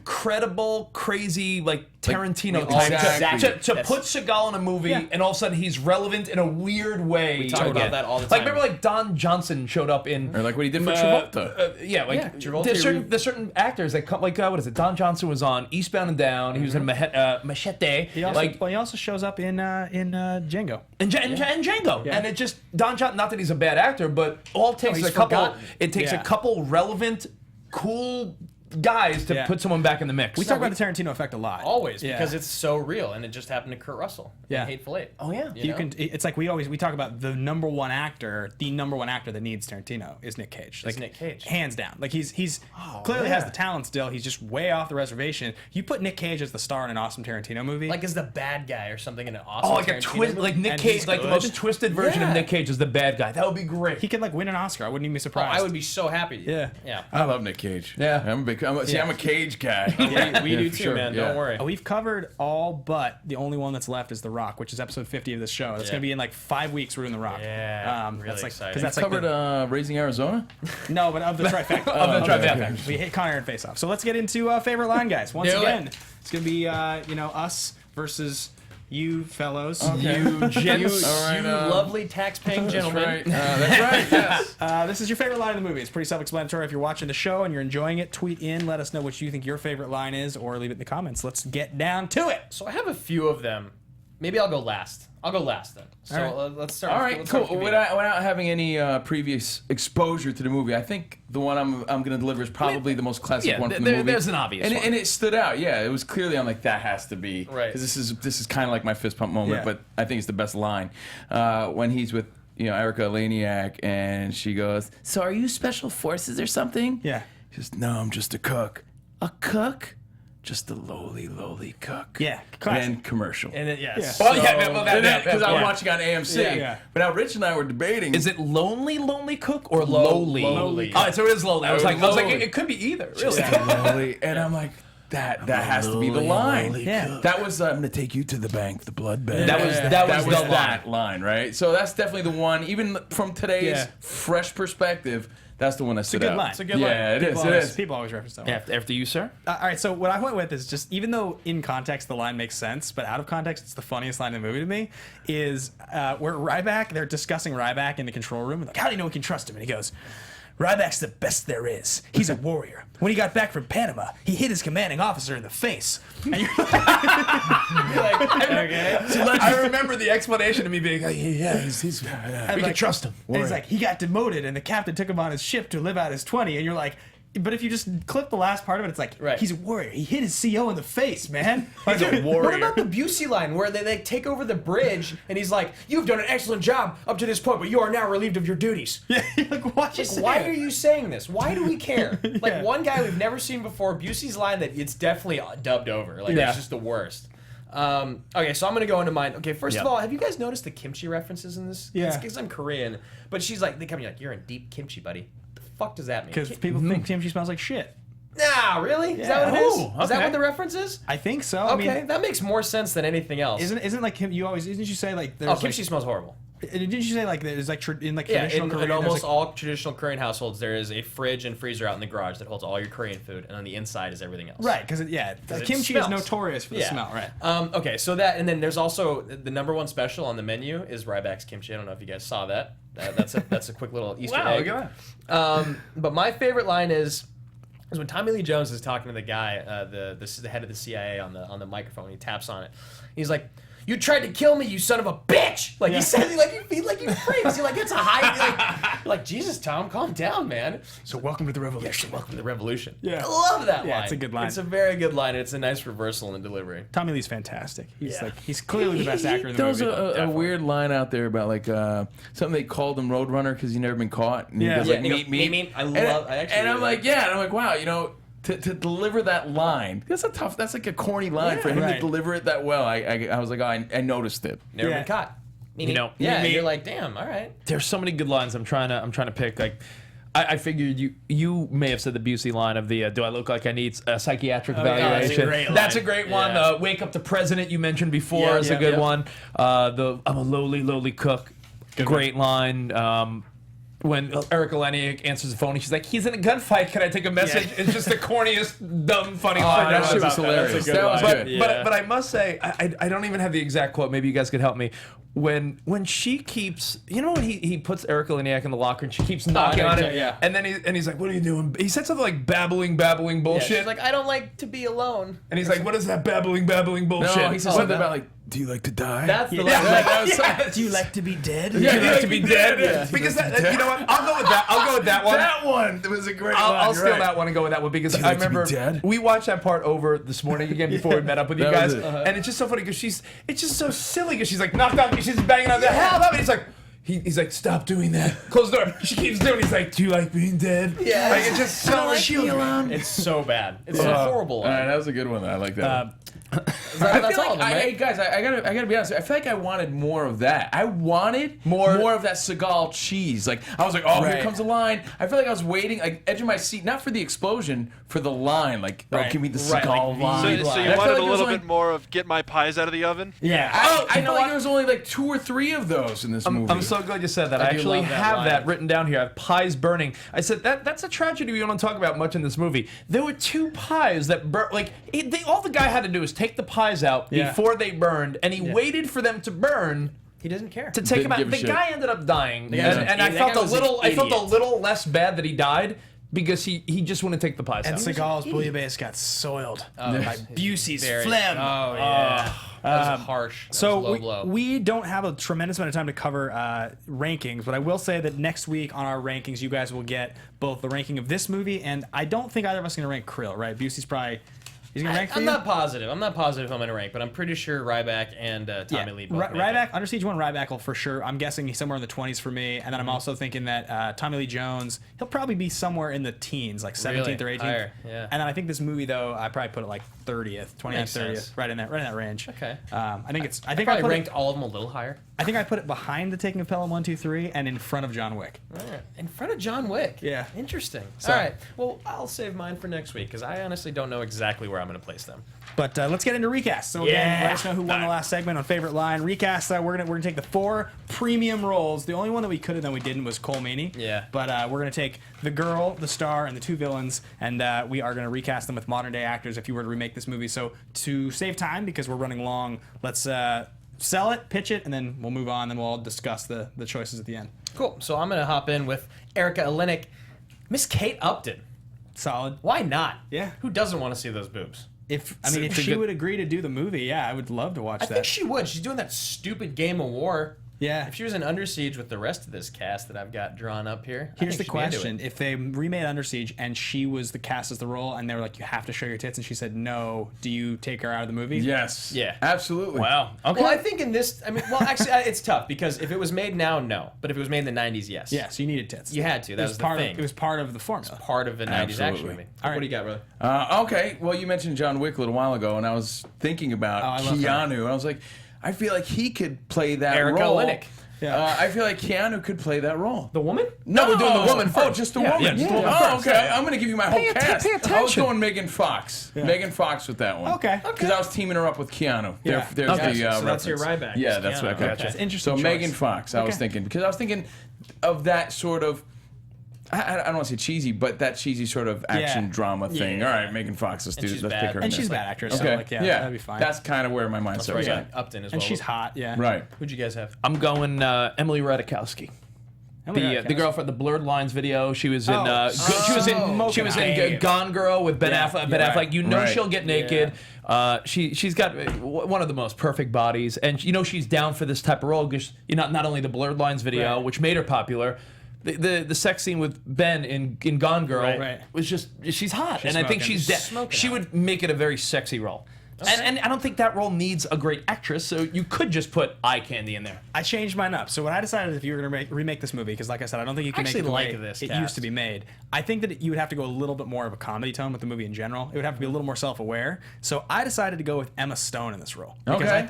credible, crazy, like Tarantino type Exactly. to That's- put Seagal in a movie, Yeah. and all of a sudden he's relevant in a weird way? We talk about again? that all the Like time. remember, like Don Johnson showed up in. Or like what he did for Travolta. Yeah, like Yeah, Travolta, there's certain actors that come, like what is it? Don Johnson was on Eastbound and Down. He was in Machete. He also, he also shows up in Django. And Django, Yeah. and it just Don Johnson. Not that he's a bad actor, but all it takes he's is a couple. forgotten. It takes Yeah. a couple relevant, cool guys to Yeah. put someone back in the mix. We talk about the Tarantino effect a lot. Always, Yeah. because it's so real, and it just happened to Kurt Russell. Yeah. in Hateful Eight. Oh yeah. You know? can. It's like we talk about the number one actor that needs Tarantino is Nick Cage. Like Nick Cage. hands down. Like he's clearly has the talent still. He's just way off the reservation. You put Nick Cage as the star in an awesome Tarantino movie. Like as the bad guy or something in an awesome. Oh, like a Tarantino twist, movie. like Nick And Cage, he's like the good. most twisted version of Yeah. Nick Cage is the bad guy. That would be great. he could like win an Oscar. I wouldn't even be Oh, surprised. I would be so happy. Yeah. yeah. I love Nick Cage. Yeah. I'm a Cage guy. We do for too, sure. man. Yeah. Don't worry. We've covered all but the only one that's left is The Rock, which is episode 50 of this show. That's Yeah. going to be in like 5 weeks. We're doing The Rock. Yeah, that's really like exciting. because that's You've like covered Raising Arizona. no, but of the trifecta. Of the trifecta. We hit Con Air and Face Off. So let's get into favorite line, guys. Once Do it. again, it's going to be us versus you fellows. You gents. All right, you lovely tax-paying gentlemen. Right. That's right. Yes. This is your favorite line of the movie. It's pretty self-explanatory. If you're watching the show and you're enjoying it, tweet in. Let us know what you think your favorite line is, or leave it in the comments. Let's get down to it. So I have a few of them. Maybe I'll go last. I'll go last then. So All let's start. All with- right, let's cool. start with Covino. Without having any previous exposure to the movie, I think the one I'm going to deliver is probably the most classic yeah, one from the movie. there's an obvious and one. and it stood out. Yeah, it was clearly on like that has to be Right. because this is kind of like my fist pump moment, Yeah. but I think it's the best line when he's with Erica Laniak and she goes, "So are you special forces or something?" Yeah. He says, "No, I'm just a cook. A cook." Just a lowly cook. Yeah, classic. And commercial. And then, yes. Oh, yeah, Because I was watching on AMC. Yeah, yeah. But now Rich and I were debating. Is it lonely cook or lowly? Lowly. Oh, so it is lowly. I was like, Lowly. it could be either. Really. lowly? And I'm like, that has to be the line. Yeah. That was I'm gonna take you to the bank, the blood bank. That was the that line, right? So that's definitely the one. Even from today's Yeah. fresh perspective, that's the one that stood good out. line. It's a good line. Yeah, it People is. always, It is. people always reference that one. After you, sir. All right, so what I went with is just, even though in context the line makes sense, but out of context it's the funniest line in the movie to me, is where Ryback, they're discussing Ryback in the control room. And like, how do you know we can trust him? And he goes, Ryback's the best there is. He's a warrior. When he got back from Panama, he hit his commanding officer in the face. And you're okay. I remember the explanation of me being like, yeah, he's we can trust him. And he's like, he got demoted, and the captain took him on his ship to live out his 20. And you're like, but if you just clip the last part of it, it's like, Right. he's a warrior. He hit his CO in the face, man. He's a What warrior. about the Busey line where they take over the bridge and he's like, "You've done an excellent job up to this point, but you are now relieved of your duties." Yeah, like, what? Like, why are you saying this? Why do we care? Like Yeah. one guy we've never seen before, Busey's line that it's definitely dubbed over. Like Yeah. it's just the worst. Okay, so I'm gonna go into mine. Okay, first of all, have you guys noticed the kimchi references in this? Yeah. It's because I'm Korean, but she's like, they come like, you're in deep kimchi, buddy. The fuck does that mean? Because people think kimchi smells like shit. Nah, really? Is that what it is? Oh, Is that okay. what the reference is? I think so. Okay, I mean, that makes more sense than anything else. isn't like you always didn't you say like there's Oh, kimchi smells horrible. didn't you say like there's like in like Yeah, traditional in Korean there's, almost like, all traditional Korean households, there is a fridge and freezer out in the garage that holds all your Korean food, and on the inside is everything else. right because it kimchi is smells. notorious for the smell, right? Okay, so that, and then there's also the #1 special on the menu is Ryback's kimchi. I don't know if you guys saw that. That's a quick little Easter egg. Look at that. But my favorite line is when Tommy Lee Jones is talking to the guy, the head of the CIA on the microphone. He taps on it. He's like, "You tried to kill me, you son of a bitch!" Like he says, he freaks. You're like, it's a high. Like Jesus, Tom, calm down, man. So welcome to the revolution. Welcome to the revolution. Yeah. I love that line. Yeah, it's a good line. It's a very good line, and it's a nice reversal in the delivery. Tommy Lee's fantastic. He's clearly the best actor in the There's movie. a weird line out there about like something they called him Roadrunner because he never been caught. And Yeah. he goes, like, meet. I And actually I'm really like, yeah, and I'm like, wow, you know, to deliver that line, that's like a corny line for him right. to deliver it that well. I was like, oh, I noticed it. never Yeah. been caught. You know, Yeah, me- you're like, damn, all right. There's so many good lines I'm trying to pick. Like, I figured you may have said the Busey line of the "Do I look like I need a psychiatric evaluation?" that's a great line. That's a great one. Yeah. "Wake up the president" you mentioned before Yeah, is yeah, a good yeah. one. "I'm a lowly cook," great line. When Erica Leniak answers the phone, she's like, "He's in a gunfight. Can I take a message?" It's just the corniest, dumb, funny line. that shit was about hilarious. That's a That was line. good. But I must say, I don't even have the exact quote. Maybe you guys could help me. When she keeps, you know, when he puts Erica Leniak in the locker and she keeps knocking on it, yeah. and then he's like, "What are you doing?" He said something like babbling bullshit, She's like, I don't like to be alone. and he's like, "What is that babbling bullshit?" No, he said something about like, do you like to die? That's the line. Yeah. Do you like to be dead? Do you like to be dead? Yeah. Because that, you know what? I'll go with that. I'll go with that one. That one was a great I'll line. steal that one and go with that one because I like to be remember dead? we watched that part over this morning again before we met up with you That guys, was it. and it's just so funny because it's just so silly because she's like knocked out, she's banging on the hell up, and he's like. He's like, "Stop doing that. Close the door." She keeps doing it. He's like, "Do you like being dead?" Yeah. Like, it's just so children. It's so bad. It's a horrible All line. right, that was a good one. I like that. That's feel all of them, like right? guys, I gotta be honest. I feel like I wanted more of that. I wanted more of that Seagal cheese. Like I was like, oh, here Right. comes the line. I feel like I was waiting, like edge of my seat, not for the explosion, for the line. Like, oh, Right. give me the Right, Seagal like, line. So And you I feel wanted like a there was little only- bit more of "get my pies out of the oven"? Yeah. I feel like there was only like 2 or 3 of those in this movie. I'm so glad you said that. I do actually love that have line. that written down here. I have pies burning. I said that's a tragedy we don't talk about much in this movie. There were 2 pies that burn. Like all the guy had to do is take the pies out Yeah. before they burned, and he waited for them to burn He doesn't care. to take Didn't them out. give a The shit. guy ended up dying, guy's and an I idiot. felt That guy a was an little. I felt a idiot. little less bad that he died because he just wouldn't take the pies And out. Seagal's bouillabaisse got soiled by Busey's phlegm. Oh yeah. That was harsh. That was a So low blow. we don't have a tremendous amount of time to cover rankings, but I will say that next week on our rankings, you guys will get both the ranking of this movie, and I don't think either of us are going to rank Krill, right? Busey's probably... He's going to rank for I'm you? not positive. I'm not positive I'm going to rank, but I'm pretty sure Ryback and Tommy Lee both make it. Ryback, Under Siege 1, Ryback will for sure. I'm guessing he's somewhere in the 20s for me, and then Mm-hmm. I'm also thinking that Tommy Lee Jones, he'll probably be somewhere in the teens, like 17th or 18th. Higher, yeah. And then I think this movie, though, I probably put it like 30th, 29th, Makes 30th, sense. right in that range. Okay. I think it's. I I think I probably put ranked it, all of them a little higher. I think I put it behind The Taking of Pelham 1, 2, 3, and in front of John Wick. In front of John Wick. Yeah. Interesting. All right. Well, I'll save mine for next week because I honestly don't know exactly where I'm going to place them. But let's get into recast. So again, Yeah. let us know who won the last segment on favorite line. Recast. We're gonna take the 4 premium roles. The only one that we could have done we didn't was Cole Meany. Yeah. But we're gonna take the girl, the star, and the 2 villains, and we are gonna recast them with modern day actors if you were to remake this movie. So to save time because we're running long, let's sell it, pitch it, and then we'll move on. Then we'll all discuss the choices at the end. Cool. So I'm going to hop in with Erica Elenick. Miss Kate Upton. Solid. Why not? Yeah. If doesn't want to see those boobs? If she would agree to do the movie, yeah, I would love to watch I that. think she would. She's doing that stupid Game of War. Yeah. If she was in Under Siege with the rest of this cast that I've got drawn up here, I Here's the think she'd be into question: it. if they remade Under Siege and she was the cast as the role, and they were like, "You have to show your tits," and she said no, do you take her out of the movie? Yes. Yeah. Absolutely. Wow. Okay. Well, I think in this, well, actually, it's tough because if it was made now, no. But if it was made in the 90s, yes. Yeah. So you needed tits. You had to. That was the part thing. It was part of the formula. Part of a 90s action Absolutely. movie. All right. What do you got, brother? Okay. Well, you mentioned John Wick a little while ago, and I was thinking about I love Keanu, and I was like, I feel like he could play that Erica role. Linnick. Yeah. I feel like Keanu could play that role. The woman? No, we're doing the woman Oh, first. just the Yeah, woman. yeah, just the woman Oh, first. okay. I'm going to give you my whole cast. pay I was attention. going Megan Fox. Megan Fox with that one. Okay. Because I was teaming her up with Keanu. Yeah. There's Okay, the so that's your reference. Ryback. Yeah, is that's Keanu. what I got. Okay. That's interesting So choice. Megan Fox, I was Okay. thinking, because I was thinking of that sort of, I don't want to say cheesy, but that cheesy sort of action drama thing. Yeah. All right, Megan Fox, let's she's pick bad. her. And in she's a this. bad actress. Okay, So like, yeah, that'd be fine. That's kind of where my mindset That's right. was Yeah. at. Upton as well. and she's hot. Yeah. Right. Who'd you guys have? I'm going Emily Ratajkowski. The girl from the Blurred Lines video, she was in. She was in Gone Girl with Ben Affleck. Ben Affleck, you know Right. she'll get naked. She's got one of the most perfect bodies, and you know she's down for this type of role because not only the Blurred Lines video, Right. which made her popular. The sex scene with Ben in Gone Girl Right. was just she's hot, and I think smoking. she would make it a very sexy role. And I don't think that role needs a great actress, so you could just put eye candy in there. I changed mine up. So what I decided if you were going to remake this movie, because like I said, I don't think you can make it the like way this it cast. used to be made. I think that you would have to go a little bit more of a comedy tone with the movie in general. It would have to be a little more self-aware. So I decided to go with Emma Stone in this role because Okay. I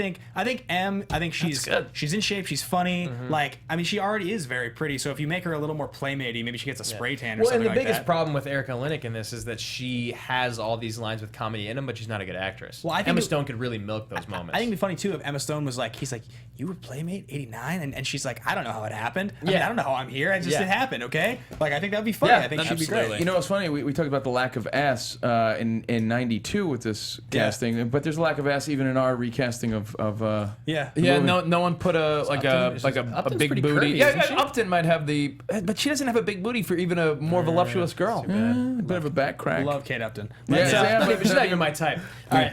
think she's good. She's in shape. She's funny. Like I mean, she already is very pretty. So if you make her a little more playmatey, maybe she gets a spray tan or Well, and something the like biggest that. problem with Erica Linnick in this is that she has all these lines with comedy in them, but she's not a good actress. Well, I think Emma it- Stone could really milk those moments. I think it'd be funny too if Emma Stone was like, he's like, you were Playmate '89, and she's like, I don't know how it happened. I mean, I don't know how I'm here. It happened. Okay, like I think that'd be funny. Yeah, I think she'd be absolutely. great. You know, it's funny. We talked about the lack of ass in '92 with this casting, but there's a lack of ass even in our recasting of Yeah. Yeah, movie. no one put a Upton's big pretty booty. curvy, Yeah, isn't she? Upton might have but she doesn't have a big booty for even a more voluptuous girl. a bit of a back crack. Love Kate Upton. Yeah, Let's, yeah, But she's not even my type. All right,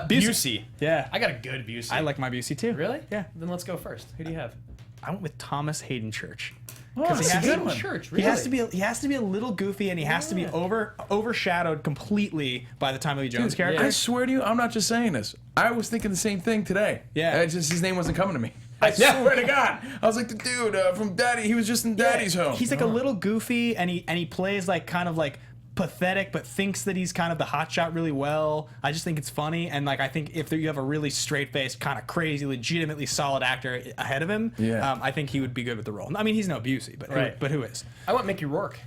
Busey. Yeah. I got a good Busey. I like my Busey too. Really? Yeah. Then let's go first. Who do you have? I went with Thomas Hayden Church. Oh, he that's a has good to- one. Church, He really? has to be a little goofy, and he has to be overshadowed completely by the Tommy Lee Jones character. I swear to you, I'm not just saying this. I was thinking the same thing today. Yeah. It's just his name wasn't coming to me. I swear to God. I was like, the dude from Daddy, he was just in Daddy's home. He's like a little goofy, and he plays like kind of like pathetic, but thinks that he's kind of the hotshot really well. I just think it's funny, and like I think if you have a really straight-faced, kind of crazy, legitimately solid actor ahead of him, I think he would be good with the role. I mean, he's no Busey, but Right. who is? I want Mickey Rourke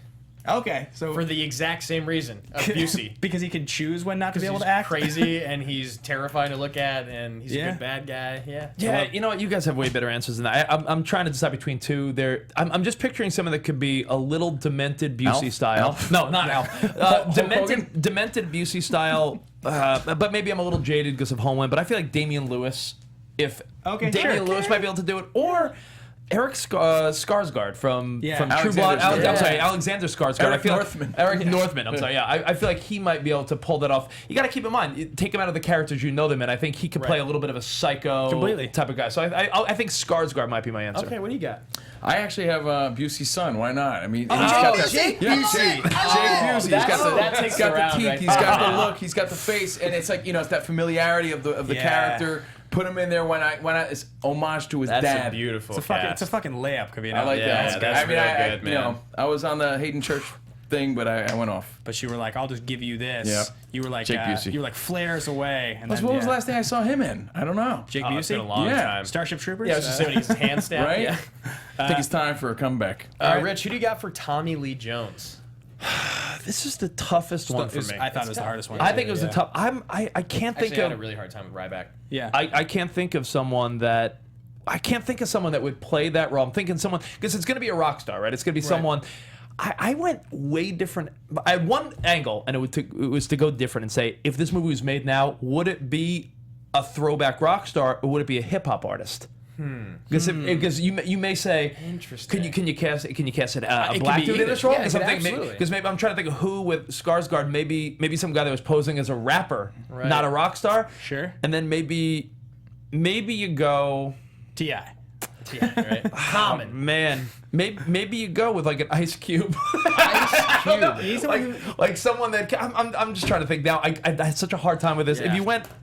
Okay, so for the exact same reason of Busey. because he can choose when not to be able He's to act. crazy and he's terrifying to look at, and he's a Yeah. good bad guy. Yeah. Yeah, you know what? You guys have way better answers than that. I'm trying to decide between two. I'm just picturing someone that could be a little demented Busey Alf? style. Alf? No, not Alf. Hogan? Demented Busey style. But maybe I'm a little jaded because of Homeland. But I feel like Damian Lewis. If Okay, Damian sure. Lewis might be able to do it, or Eric Skarsgård from True Alexander Blood. Skarsgård. I'm sorry, Alexander Skarsgård. Eric I feel Northman. Eric Northman. I'm sorry. Yeah, I feel like he might be able to pull that off. You got to keep in mind, take him out of the characters you know them in. I think he could play a little bit of a psycho Completely. type of guy. So I think Skarsgård might be my answer. Okay, what do you got? I actually have Busey's son. Why not? I mean, Jake Busey. Jake Busey. He's got the, that takes he's got it around the teeth. right He's there. got the look. He's got the face, and it's like it's that familiarity of the Yeah. character. Put him in there. Why not? It's homage to his That's dad. a beautiful It's a fucking layup, Covino. I like Yeah, that. that's I mean, real I good, man. I was on the Hayden Church thing, but I went off. But you were like, I'll just give you this. Yeah. You were like, Jake Busey. you were like flares away. And What then, was the last thing I saw him in? I don't know. Jake Oh, it's been a Busey? long Yeah. time. Starship Troopers? Yeah, I was just saying when he gets his hand stabbed. Right? Yeah. I think it's time for a comeback. Rich, who do you got for Tommy Lee Jones? This is the toughest one for me. I thought it was the hardest one. I think it was yeah. the tough. I can't think Actually, I had a of. really hard time with Ryback. Yeah. I can't think of someone that. I can't think of someone that would play that role. I'm thinking someone because it's going to be a rock star, right? It's going to be someone. I went way different. I had one angle, and it was to go different and say, if this movie was made now, would it be a throwback rock star or would it be a hip hop artist? Because you may say, Interesting. Can you cast it a could black be dude in either. this role? Yeah, it could Because absolutely. maybe I'm trying to think of who with Skarsgård. Maybe some guy that was posing as a rapper, not a rock star. Sure. And then maybe you go. T.I. Yeah, right. Common. Man, maybe you go with like an Ice Cube. Ice Cube. like someone that I'm just trying to think now. I had such a hard time with this. Yeah.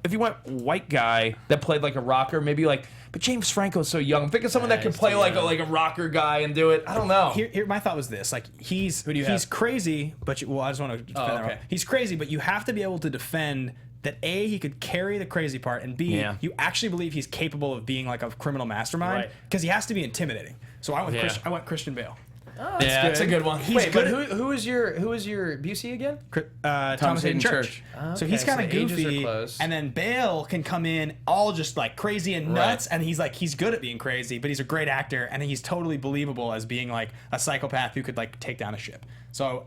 If you went white guy that played like a rocker, maybe like. But James Franco's so young. I'm thinking someone that can play like a rocker guy and do it. I don't know. Here, my thought was this: like he's crazy, but I just want to defend that role. He's crazy, but you have to be able to defend that A, he could carry the crazy part, and B, you actually believe he's capable of being like a criminal mastermind because he has to be intimidating. So I went Christian Bale. Oh, that's a good one. Wait, but who is your Busey again? Thomas Hayden Church. Okay, so he's kind of ages are goofy, close. and then Bale can come in all just like crazy and nuts, and he's good at being crazy, but he's a great actor, and he's totally believable as being like a psychopath who could like take down a ship. So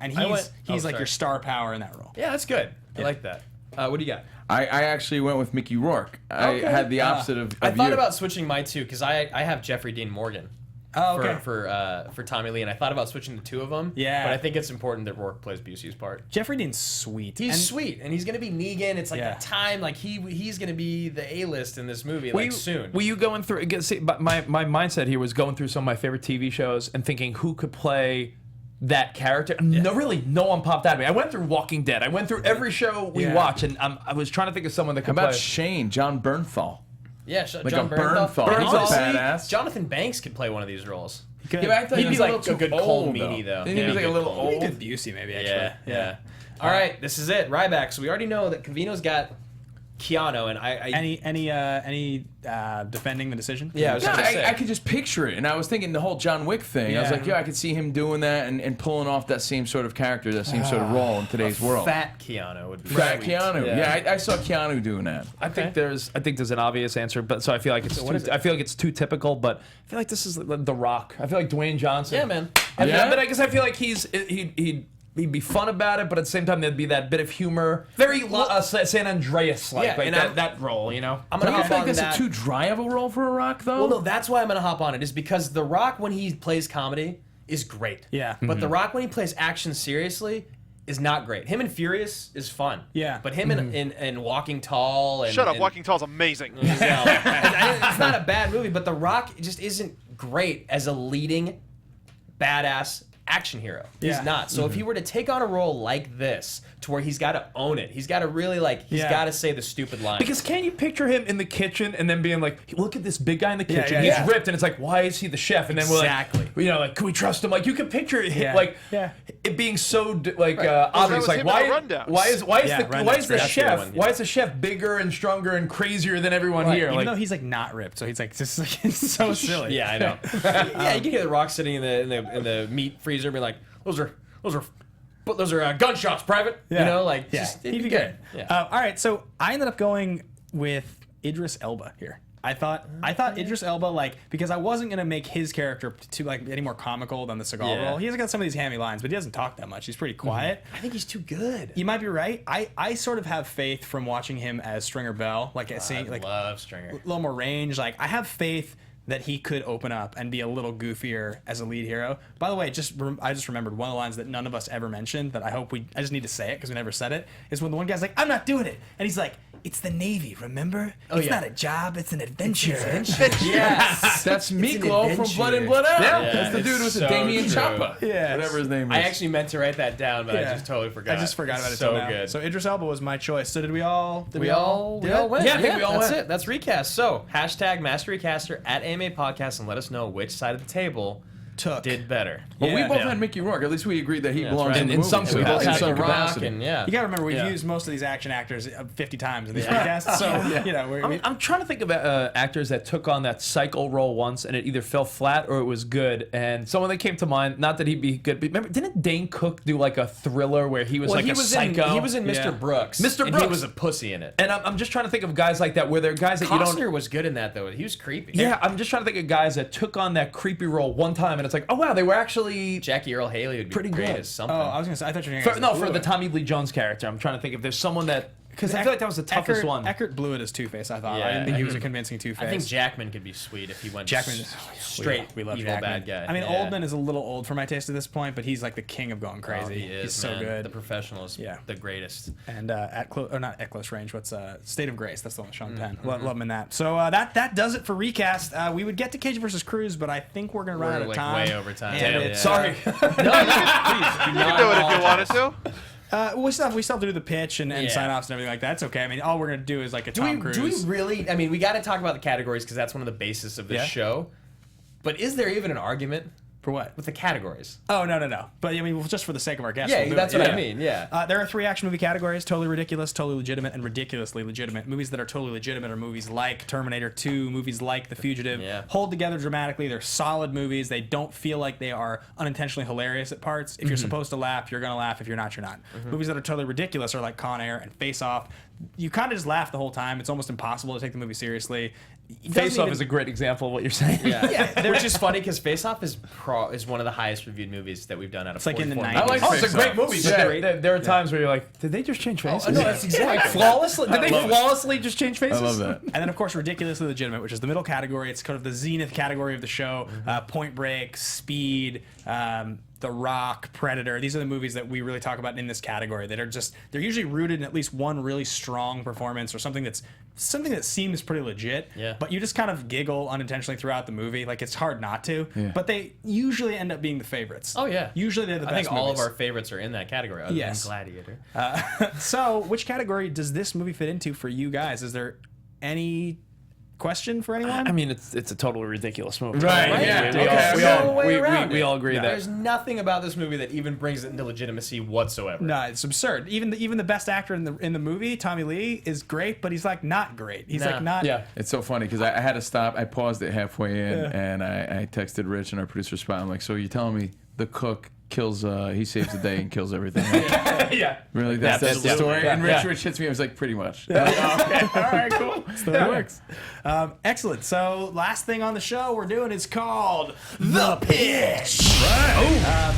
he's like your star power in that role. Yeah, that's good. I like that. What do you got? I actually went with Mickey Rourke. I had the opposite of I thought you. about switching my two because I have Jeffrey Dean Morgan. For Tommy Lee, and I thought about switching the two of them. Yeah, but I think it's important that Rourke plays Busey's part. Jeffrey Dean's sweet. He's sweet, and he's gonna be Negan. It's like a time like he's gonna be the A-list in this movie soon. Were you going through? See, my mindset here was going through some of my favorite TV shows and thinking who could play that character. No one popped out at me. I went through Walking Dead. I went through every show we watch, and I was trying to think of someone that could How about play. Shane, John Bernthal? Yeah, Like John a Bernthal. Honestly, Badass. Jonathan Banks could play one of these roles. Yeah, but I thought He'd he be was like a little a good too Cole old, Meany, though. He was like a little old. Good Busey, maybe actually. Yeah. All right, this is it. Ryback. So we already know that Covino's got Keanu, and any defending the decision? Yeah, I was gonna say. I could just picture it, and I was thinking the whole John Wick thing. I was like, I could see him doing that and pulling off that same sort of character, that same sort of role in today's world. Fat Keanu would be Fat sweet. Keanu. Yeah, I saw Keanu doing that. I think there's an obvious answer, but so I feel like it's too typical. But I feel like this is The Rock. I feel like Dwayne Johnson. Yeah, man. But I guess I feel like he'd be fun about it, but at the same time there'd be that bit of humor, very San Andreas like, that role, you know. I'm gonna Don't you hop think on that's that. too dry of a role for a Rock, though? Well, no, that's why I'm gonna hop on it. Is because The Rock when he plays comedy is great. Yeah. But The Rock when he plays action seriously is not great. Him in Furious is fun. Yeah. But him in Walking Tall and Shut up, Walking Tall's amazing. it's not a bad movie, but The Rock just isn't great as a leading badass action hero. He's not. So if he were to take on a role like this, to where he's got to own it, he's got to really he's got to say the stupid line. Because can you picture him in the kitchen and then being like, look at this big guy in the kitchen, yeah. he's ripped, and it's like, why is he the chef? And then we're like, can we trust him? Like you can picture it, it being so obvious. Like why is the chef bigger and stronger and crazier than everyone here? Even though he's like not ripped, so he's like just like it's so silly. Yeah, I know. Yeah, you can hear The Rock sitting in the meat freezer, being like, those are gunshots, Private. You know, just, he'd be good. Yeah. All right, so I ended up going with Idris Elba here. I thought Idris Elba, because I wasn't gonna make his character too any more comical than the Seagal role. He's got some of these hammy lines, but he doesn't talk that much. He's pretty quiet. I think he's too good. You might be right. I sort of have faith from watching him as Stringer Bell, I love Stringer. A little more range. I have faith that he could open up and be a little goofier as a lead hero. By the way, I just remembered one of the lines that none of us ever mentioned that I just need to say it because we never said it, is when the one guy's like, I'm not doing it. And he's like, it's the Navy, remember? It's not a job, it's an adventure. Yes. That's Meatloaf from Blood In, Blood Out. Yeah, that's the dude who's a Damien Chapa. Yeah. Whatever his name is. I actually meant to write that down, but I just totally forgot. I just forgot about it. So till now. good. So Idris Elba was my choice. So did we all? We all went. Yeah, I think we all that's went. it. That's Recast. So #MasterRecaster at AMA Podcast and let us know which side of the table did better. Well, we both had Mickey Rourke. At least we agreed that he belongs right. in the In movie. some We both capacity. had In The some Rock, capacity. and You got to remember, we've used most of these action actors 50 times in these podcasts. So, I'm trying to think of actors that took on that psycho role once and it either fell flat or it was good. And someone that came to mind, not that he'd be good, but remember, didn't Dane Cook do like a thriller where he was a psycho? He was in Mr. Brooks. Mr. And Brooks. he was a pussy in it. And I'm just trying to think of guys like that where they're guys that you don't... Costner was good in that, though. He was creepy. Yeah, I'm just trying to think of guys that took on that creepy role one time and it's like, oh wow, they were actually... Jackie Earl Haley would be Pretty great good. as something. I was gonna say, I thought you were gonna For the Tommy Lee Jones character, I'm trying to think if there's someone that Because I feel like that was the toughest one. Eckert blew it as Two-Face, I thought. Yeah. I didn't think he was a convincing Two-Face. I think Jackman could be sweet if he went Jackman straight we love evil Jackman. bad guy. I mean, Yeah. Oldman is a little old for my taste at this point, but he's like the king of going crazy. Oh, he is, he's so man. good. The Professional is the greatest. And not at close range. What's State of Grace? That's the one with Sean Penn. Love him in that. So that does it for recast. We would get to Cage vs. Cruz, but I think we're gonna run out of time. Way over time. And Yeah. Sorry. You can do it if you wanted to. We still have to do the pitch and sign offs and everything like that. It's okay. I mean, all we're gonna do is like a Tom Cruise. Do we really? I mean, we got to talk about the categories because that's one of the basis of this show. But is there even an argument For what? with the categories? Oh, no. But I mean, just for the sake of our guests. Yeah, we'll do that's it. what I mean. Yeah. There are 3 action movie categories: totally ridiculous, totally legitimate, and ridiculously legitimate. Movies that are totally legitimate are movies like Terminator 2, movies like The Fugitive. Yeah. Hold together dramatically. They're solid movies. They don't feel like they are unintentionally hilarious at parts. If you're supposed to laugh, you're gonna laugh. If you're not, you're not. Movies that are totally ridiculous are like Con Air and Face Off. You kind of just laugh the whole time. It's almost impossible to take the movie seriously. Face Off is a great example of what you're saying. Yeah. Which is funny because Face Off is one of the highest reviewed movies that we've done out of. It's like in the 44 90s. I like Oh, it's a Face great Off. movie. But there are times where you're like, did they just change faces? no, that's exactly. Like flawlessly. Did they love it. flawlessly just change faces? I love that. And then, of course, ridiculously legitimate, which is the middle category. It's kind of the zenith category of the show. Point Break, Speed, The Rock, Predator. These are the movies that we really talk about in this category that are they're usually rooted in at least one really strong performance or something that seems pretty legit. Yeah. But you just kind of giggle unintentionally throughout the movie. Like, it's hard not to. Yeah. But they usually end up being the favorites. Oh, yeah. Usually they're the best I think all movies. of our favorites are in that category other Yes. than Gladiator. So, which category does this movie fit into for you guys? Is there any question for anyone? I mean, it's a totally ridiculous movie. Right, Right? yeah. There's Okay. no way around we it. all agree that. There's nothing about this movie that even brings it into legitimacy whatsoever. No, it's absurd. Even the best actor in the movie, Tommy Lee, is great, but he's like not great. He's like not. Yeah. It's so funny because I had to stop. I paused it halfway in, and I texted Rich and our producer Spot. I'm like, so you're telling me the cook kills, he saves the day and kills everything? Yeah. Really? That's the Absolutely. story? Yeah. And Rich hits me. I was like, pretty much. All right, cool. That's the way it works. Excellent. So, last thing on the show we're doing is called The Pitch. Right.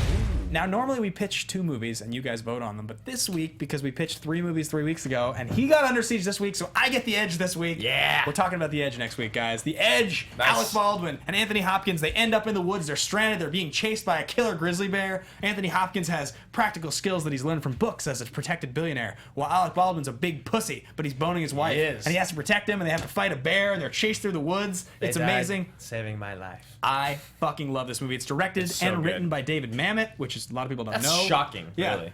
Now, normally we pitch 2 movies and you guys vote on them, but this week, because we pitched 3 movies 3 weeks ago, and he got Under Siege this week, so I get The Edge this week. Yeah. We're talking about The Edge next week, guys. The Edge, Alec Baldwin, and Anthony Hopkins, they end up in the woods. They're stranded. They're being chased by a killer grizzly bear. Anthony Hopkins has practical skills that he's learned from books as a protected billionaire, while Alec Baldwin's a big pussy, but he's boning his wife. He is. And he has to protect him, and they have to fight a bear, and they're chased through the woods. It's They died amazing. saving my life. I fucking love this movie. It's directed so and written good. by David Mamet, which is a lot of people don't That's know. shocking, Yeah. really.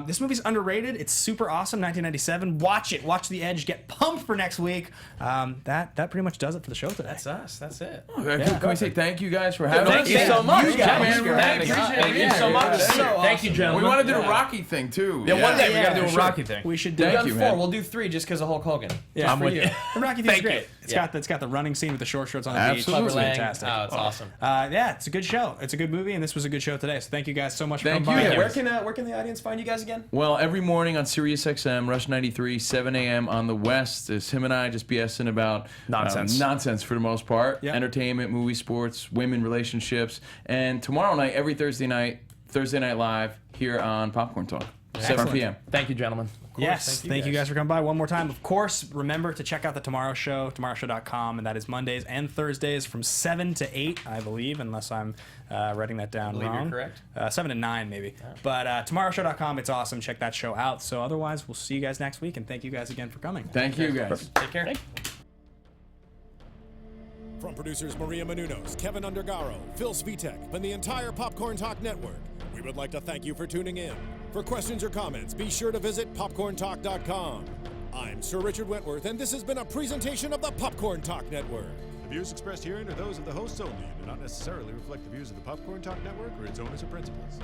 This movie's underrated. It's super awesome. 1997. Watch it. Watch The Edge. Get pumped for next week. That pretty much does it for the show today. That's us. That's it. Can we say thank you guys for having us? Thank you so much. You guys, Thank man. you. Appreciate it. Thank you so much. So Thank you, awesome. gentlemen. We want to do the Rocky thing too. Yeah, one day we got to do a sure. Rocky thing. We should do Thank it. you, Done man. 4. We'll do 3 just because of Hulk Hogan. Yeah, I'm for with you. you. The Rocky thing's Thank you. great. It's got the running scene with the short shorts on the beach. Absolutely. It's fantastic. Oh, it's awesome. Yeah, it's a good show. It's a good movie, and this was a good show today. So thank you guys so much for Thank coming you. by. Where can the audience find you guys again? Well, every morning on Siriusxm, Rush 93, 7 a.m. on the West, is him and I just BSing about nonsense for the most part. Yep. Entertainment, movie, sports, women, relationships. And tomorrow night, every Thursday Night Live here on Popcorn Talk, 7 p.m. Thank you, gentlemen. Yes, thank you guys for coming by one more time. Of course, remember to check out the Tomorrow Show, tomorrowshow.com, and that is Mondays and Thursdays from 7 to 8, I believe, unless I'm writing that down believe you're wrong. correct. 7 to 9, maybe. But tomorrowshow.com, it's awesome. Check that show out. So otherwise, we'll see you guys next week, and thank you guys again for coming. Thank you, guys. Take care. From producers Maria Menounos, Kevin Undergaro, Phil Svitek, and the entire Popcorn Talk Network, we would like to thank you for tuning in. For questions or comments, be sure to visit popcorntalk.com. I'm Sir Richard Wentworth, and this has been a presentation of the Popcorn Talk Network. The views expressed herein are those of the hosts only and do not necessarily reflect the views of the Popcorn Talk Network or its owners or principals.